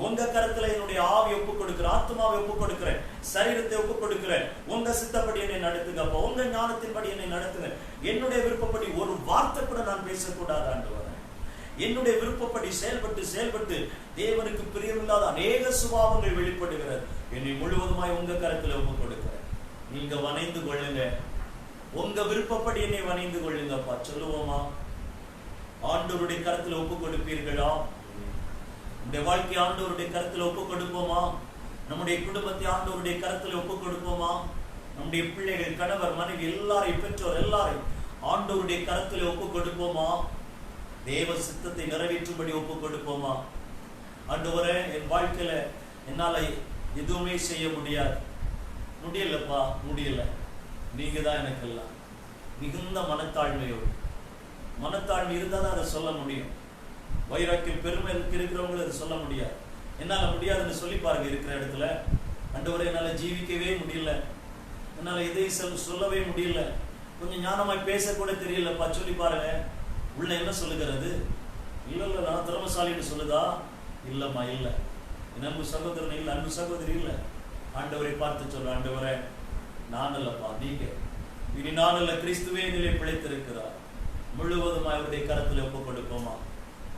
உங்க கரத்துல என்னுடைய ஆவியை ஒப்புக் கொடுக்கிறேன், ஆத்மாவை ஒப்புக் கொடுக்கிறேன், சரீரத்தை ஒப்புக் கொடுக்கிறேன். உங்க சித்தப்படி என்னை நடத்துங்கப்பா, உங்க ஞானத்தின்படி என்னை நடத்துங்க. என்னுடைய விருப்பப்படி ஒரு வார்த்தை கூட நான் பேசக்கூடாது ஆண்டவரே. என்னுடைய விருப்பப்படி செயல்பட்டு தேவனுக்கு பிரியமில்லாத அநேக சுபாவங்கள் வெளிப்படுகிறது. என்னை முழுவதுமாய் உங்க கரத்துல ஒப்புக் கொடுக்கிறேன். நீங்க வணைந்து கொள்ளுங்க, உங்க விருப்பப்படி என்னை வணைந்து கொள்ளுங்கப்பா. சொல்லுவோமா? ஆண்டவருடைய கரத்துல ஒப்புக் கொடுப்பீர்களா? நம்முடைய வாழ்க்கை ஆண்டவருடைய கரத்துல ஒப்புக் கொடுப்போமா? நம்முடைய குடும்பத்தை ஆண்டவருடைய கரத்துல ஒப்புக் கொடுப்போமா? நம்முடைய பிள்ளைகள், கணவர், மனைவி எல்லாரையும், பெற்றோர் எல்லாரையும் ஆண்டவருடைய கரத்துல ஒப்புக் கொடுப்போமா? தேவ சித்தத்தை நிறைவேற்றும்படி ஒப்புக் கொடுப்போமா? ஆண்டவரே என் வாழ்க்கையில என்னால எதுவுமே செய்ய முடியாது, முடியலப்பா, முடியல, நீங்க தான் எனக்கு எல்லாம். மிகுந்த மனத்தாழ்மையோடு, மனத்தாழ்மை இருந்தால் தான் அதை சொல்ல முடியும். வைராக்கியம், பெருமை இருக்கிறவங்களும் அதை சொல்ல முடியாது. என்னால முடியாதுன்னு சொல்லி பாருங்க. இருக்கிற இடத்துல ஆண்டவரே என்னால ஜீவிக்கவே முடியல, என்னால எதையும் சொல்லவே முடியல, கொஞ்சம் ஞானமாய் பேசக்கூட தெரியலப்பா சொல்லி பாருங்க. உள்ள என்ன சொல்லுகிறது? இல்ல நான் திறமசாலின்னு சொல்லுதா? இல்லம்மா, இல்ல. என் அன்பு சகோதரன் இல்ல, அன்பு சகோதரி இல்ல. ஆண்டவரை பார்த்து சொல்ற, ஆண்டவரே நான் அல்லப்பா, நீங்க. இனி நான் அல்ல, கிறிஸ்துவே நிலை பிழைத்திருக்கிறார். முழுவதும் அவருடைய கரத்துல ஒப்பு கொடுப்போமா?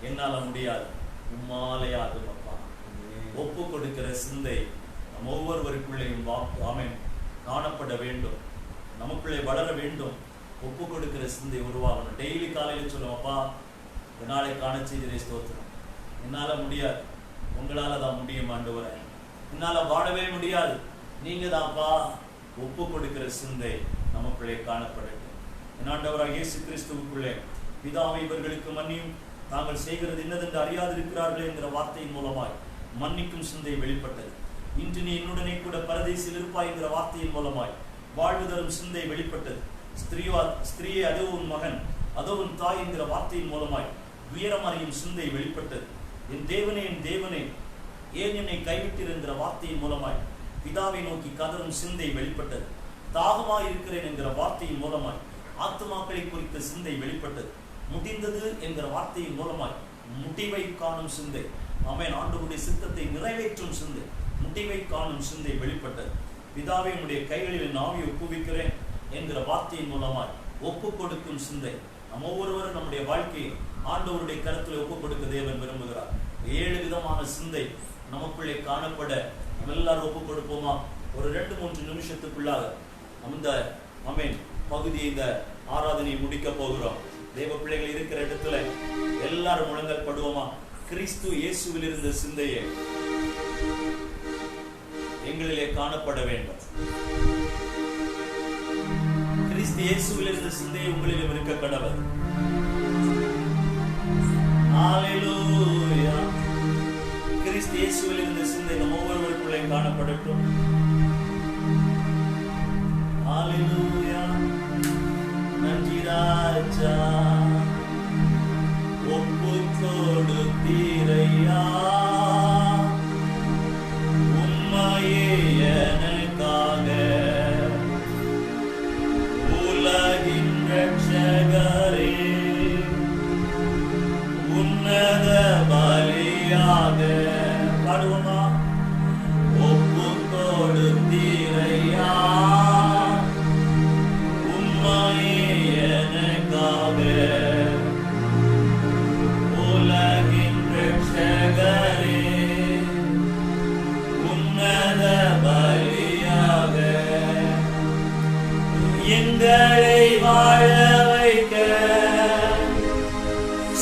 என்னால முடியாது, உம்மாலே ஆகுமப்பா. ஒப்பு கொடுக்கிற சிந்தை நம் ஒவ்வொருவருக்குள்ளேயும் ஆமென் காணப்பட வேண்டும், நமக்குள்ளே வளர வேண்டும். ஒப்பு கொடுக்கிற சிந்தை உருவாகணும். டெய்லி காலையில சொல்லுவோம்ப்பா, இந்த நாளை காண செய்திரை ஸ்தோத்திரம். என்னால முடியாது, உங்களால தான் முடியும் ஆண்டவரே. என்னால வாழவே முடியாது, நீங்க தான்ப்பா. ஒப்பு கொடுக்கிற சிந்தை நமக்குள்ளே காணப்படட்டும். என் ஆண்டவராகிய இயேசு கிறிஸ்துவுக்குள்ளே, பிதாவை இவர்களுக்கு மன்னியும், தாங்கள் செய்கிறது இன்னதென்று அறியாதிருக்கிறார்களே என்கிற வார்த்தையின் மூலமாய் மன்னிக்கும் சிந்தை வெளிப்பட்டது. இன்று நீ என்னுடனே கூட பரதேசில் இருப்பாய் என்கிற வார்த்தையின் மூலமாய் வாழ்வு தரும் சிந்தை வெளிப்பட்டது. ஸ்திரீயே அதோ உன் மகன், அதோ உன் தாய் என்கிற வார்த்தையின் மூலமாய் உயரம் அறியும் சிந்தை வெளிப்பட்டது. என் தேவனே, என் தேவனே, ஏன் என்னை கைவிட்டீர் என்கிற வார்த்தையின் மூலமாய் பிதாவை நோக்கி கதரும் சிந்தை வெளிப்பட்டது. தாகமாய் இருக்கிறேன் என்கிற வார்த்தையின் மூலமாய் ஆத்துமாக்களை குறித்த சிந்தை வெளிப்பட்டது. முடிந்தது என்கிற வார்த்தையின் மூலமாய் முடிவை காணும் சிந்தை, ஆமென், ஆண்டவருடைய சித்தத்தை நிறைவேற்றும் சிந்தை, முடிவை காணும் சிந்தை வெளிப்பட்டது. பிதாவை உடைய கைகளில் ஆவியை ஒப்புவிக்கிறேன் என்கிற வார்த்தையின் மூலமாய் ஒப்பு கொடுக்கும் சிந்தை. நம் ஒவ்வொருவரும் நம்முடைய வாழ்க்கையை ஆண்டவருடைய கருத்தில் ஒப்பு கொடுக்க தேவன் விரும்புகிறார். 7 விதமான சிந்தை நமக்குள்ளே காணப்பட நம்ம எல்லாரும் ஒப்பு கொடுப்போமா? ஒரு 2-3 நிமிஷத்துக்குள்ளாக அந்த ஆமென் பகுதியை, இந்த ஆராதனையை முடிக்க போகிறோம். தேவ பிள்ளைகள் இருக்கிற இடத்துல எல்லாரும் முழங்கல் படுவோமா? கிறிஸ்து இயேசுவில் இருந்த சிந்தையை எங்களிலே காணப்பட வேண்டும். கிறிஸ்து இயேசுவில் இருந்த சிந்தையை உங்களிலும் இருக்க கடவுள். ஹalleluya. கிறிஸ்து இயேசுவில் இருந்த சிந்தை நம் ஒவ்வொருவருக்குள்ளே காணப்படட்டும். ஹalleluya. நன்றி ராஜா, ஒப்பு கொடுத்தீர் உம்மையே எனக்காக உலகின் ரட்சகரே உன்னத பலியாக பாடுவோமா ஒப்பு கொடுத்தீரையா உம்மையே எனக்காக உலகின் ரட்சகரே உன்னத பலியாக எங்களை வாழ வைக்க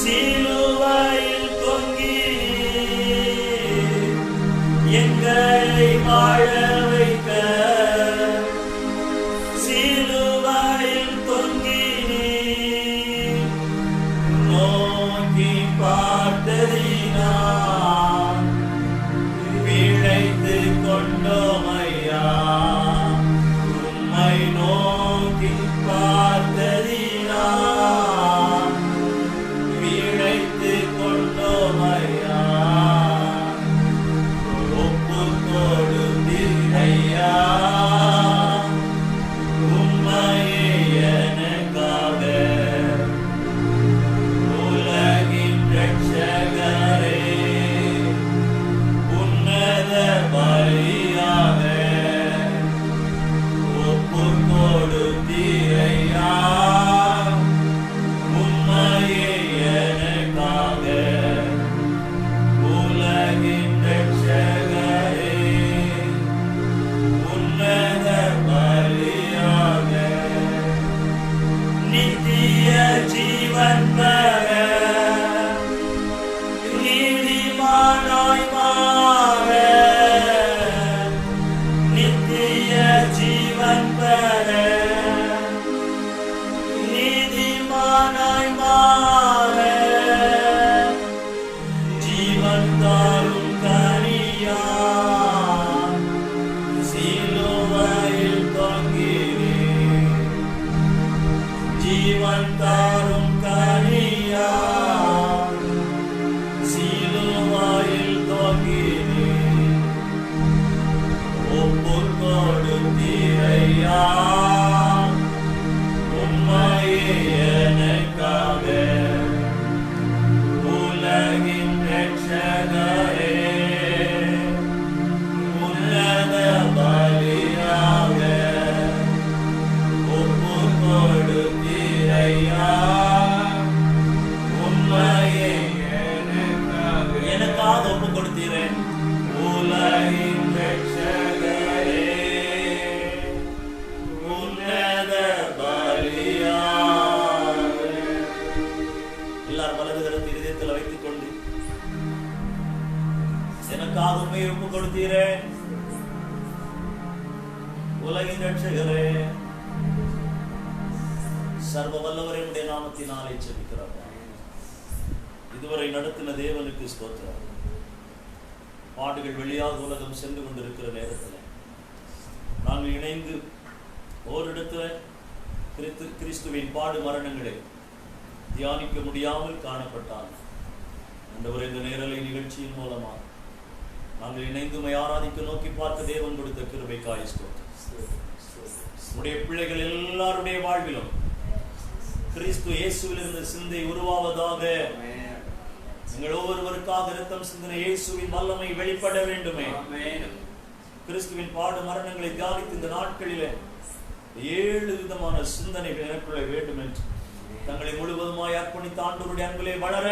சிலுவையில் தொங்கி எங்களை வாழ வைக்க சிலுவையில் தொங்கி நோக்கி பார்த்ததினால் பிழைத்து கொண்டோமையா உம்மை நோக்கி பார்த்ததினால் பிழைத்து கொண்டோமையா ஒப்பு கொடுத்தீரையா உம்மையே எனக்காக உலகின் ரட்சகரே உன்னத பலியாக ஒப்பு கொடுத்தீரையா உம்மையே எனக்காக உலகின் ரட்சகரே உன்னத பலியாக நித்திய ஜீவன் பெற நீதிமானாய் மாற நித்திய ஜீவன் பெற நீதிமானாய் மாற ஜீவன் தாரும் கனியா சிலுவையில் தொங்கினீர் ஜீவன் தாரும் கனியா சிலுவையில் தொங்கினீர் ஒப்பு கொடுத்தீரையா உம்மையே எனக்காக உலகின் ரட்சகரே உன்னத பலியாக ஒப்பு கொடுத்தீரையா உம்மையே எனக்காக ஒப்பு கொடுத்தீரேன் உலகின் ரட்சகரே உன்னத பலியாக எல்லாரும் வலது கரத்தை இதயத்தில் வைத்துக் கொண்டு எனக்காக உண்மையை ஒப்பு கொடுத்தீரே உலகின் ரட்சகரே சர்வ வல்லவரையுடைய நாமத்தினாலே ஜெபிக்கிறோம். இதுவரை நடத்தின தேவனுக்கு ஸ்தோத்திரம். பாடுகள் வெளியாக உலகம் சென்று கொண்டிருக்கிற நேரத்தில் நாங்கள் இணைந்து ஓரிடத்துல கிறிஸ்துவின் பாடு மரணங்களை தியானிக்க முடியாமல் காணப்பட்டால் ஆண்டவரே இந்த நேரலை நிகழ்ச்சியின் மூலமாக நாங்கள் இணைந்து ஆராதிக்க நோக்கி பார்த்த தேவன் கொடுத்த கிருபைக்காய் ஸ்தோத்திரம். உடைய பிள்ளைகள் எல்லாருடைய வாழ்விலும் கிறிஸ்து இயேசுவிலிருந்து சிந்தை உருவாவதாக. நீங்கள் ஒவ்வொருவருக்காக இரத்தம் சிந்தின இயேசுவின் வல்லமை வெளிப்பட வேண்டுமே. கிறிஸ்துவின் பாடு மரணங்களை தியானித்து இந்த நாட்களிலே 7 விதமான சிந்தனைகள் எனக்குள்ள வேண்டும் என்று தங்களை முழுவதுமாய் அர்ப்பணித்த ஆண்டவருடைய அன்பிலே வளர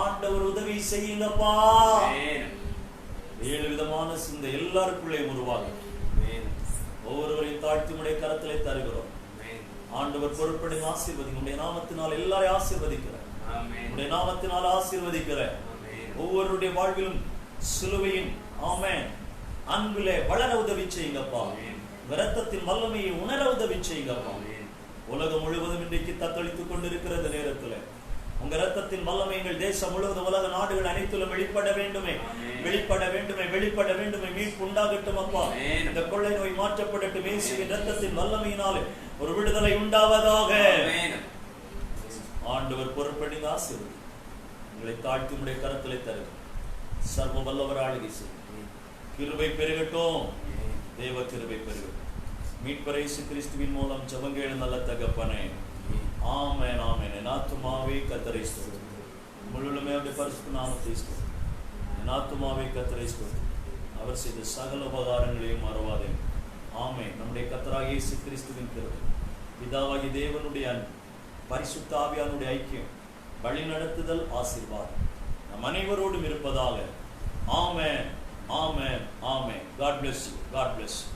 ஆண்டவர் உதவி செய்யுங்கப்பா. 7 விதமான சிந்தை எல்லாருக்குள்ளே உருவாகும். ஒவ்வொருவரையும் தாழ்த்தி உடைய கரத்திலே தருகிறோம். ஆண்டவர் பொறுப்படைந்து ஆசீர்வதிங்க. உடைய நாமத்தினால் எல்லாரையும் ஆசீர்வதிக்கிறேன். உடைய நாமத்தினால் ஆசீர்வதிக்கிறேன். ஒவ்வொருடைய வாழ்விலும் சிலுவையின் ஆமென் அன்பிலே வளர உதவி செய்யுங்கப்பா. இரத்தத்தின் வல்லமையை உணர உதவி செய்யுங்கப்பா. உலகம் முழுவதும் இன்றைக்கு தத்தளித்துக் கொண்டிருக்கிற இந்த நேரத்தில் உங்க இரத்தத்தின் வல்லமை எங்கள் தேசம் முழுவதும் உலக நாடுகள் அனைத்திலும் வெளிப்பட வேண்டுமே, வெளிப்பட வேண்டுமே, வெளிப்பட வேண்டுமே. மீட்பு உண்டாகட்டும் அப்பா. இந்த கொள்ளை நோய் மாற்றப்படட்டும். இயேசுவின் இரத்தத்தின் வல்லமையினாலே ஒரு விடுதலை உண்டாவதாக. ஆண்டவர் பொறுப்படி ஆசீர்வதி. உங்களை தாழ்த்தி உடைய கரத்திலே தருகிறேன். சர்வ வல்லவர் ஆளுகை செய்யும். கிருபை பெருகட்டும், தேவ கிருபை பெருகட்டும். மீட்பர் இயேசு கிறிஸ்துவின் மூலம் ஜெபங்கள் நல்ல தகப்பனே. ஆமென், ஆமென். என் ஆத்துமாவே கர்த்தரை ஸ்தோத்திரி. முழுவதுமே அவருடைய பரிசுத்த நாமத்தை ஸ்தோத்திரி. என் ஆத்துமாவே கர்த்தரை ஸ்தோத்திரி. அவர் செய்த சகல உபகாரங்களையும் மறவாதே. ஆமென். நம்முடைய கர்த்தராகிய இயேசு கிறிஸ்துவின் கிருபை, பிதாவாகிய தேவனுடைய அன்பு, பரிசுத்த ஆவியானுடைய ஐக்கியம், வழிநடத்துதல், ஆசீர்வாதம் நம் அனைவரோடும் இருப்பதாக. ஆமென், ஆமென், ஆமென். God bless you. God bless you.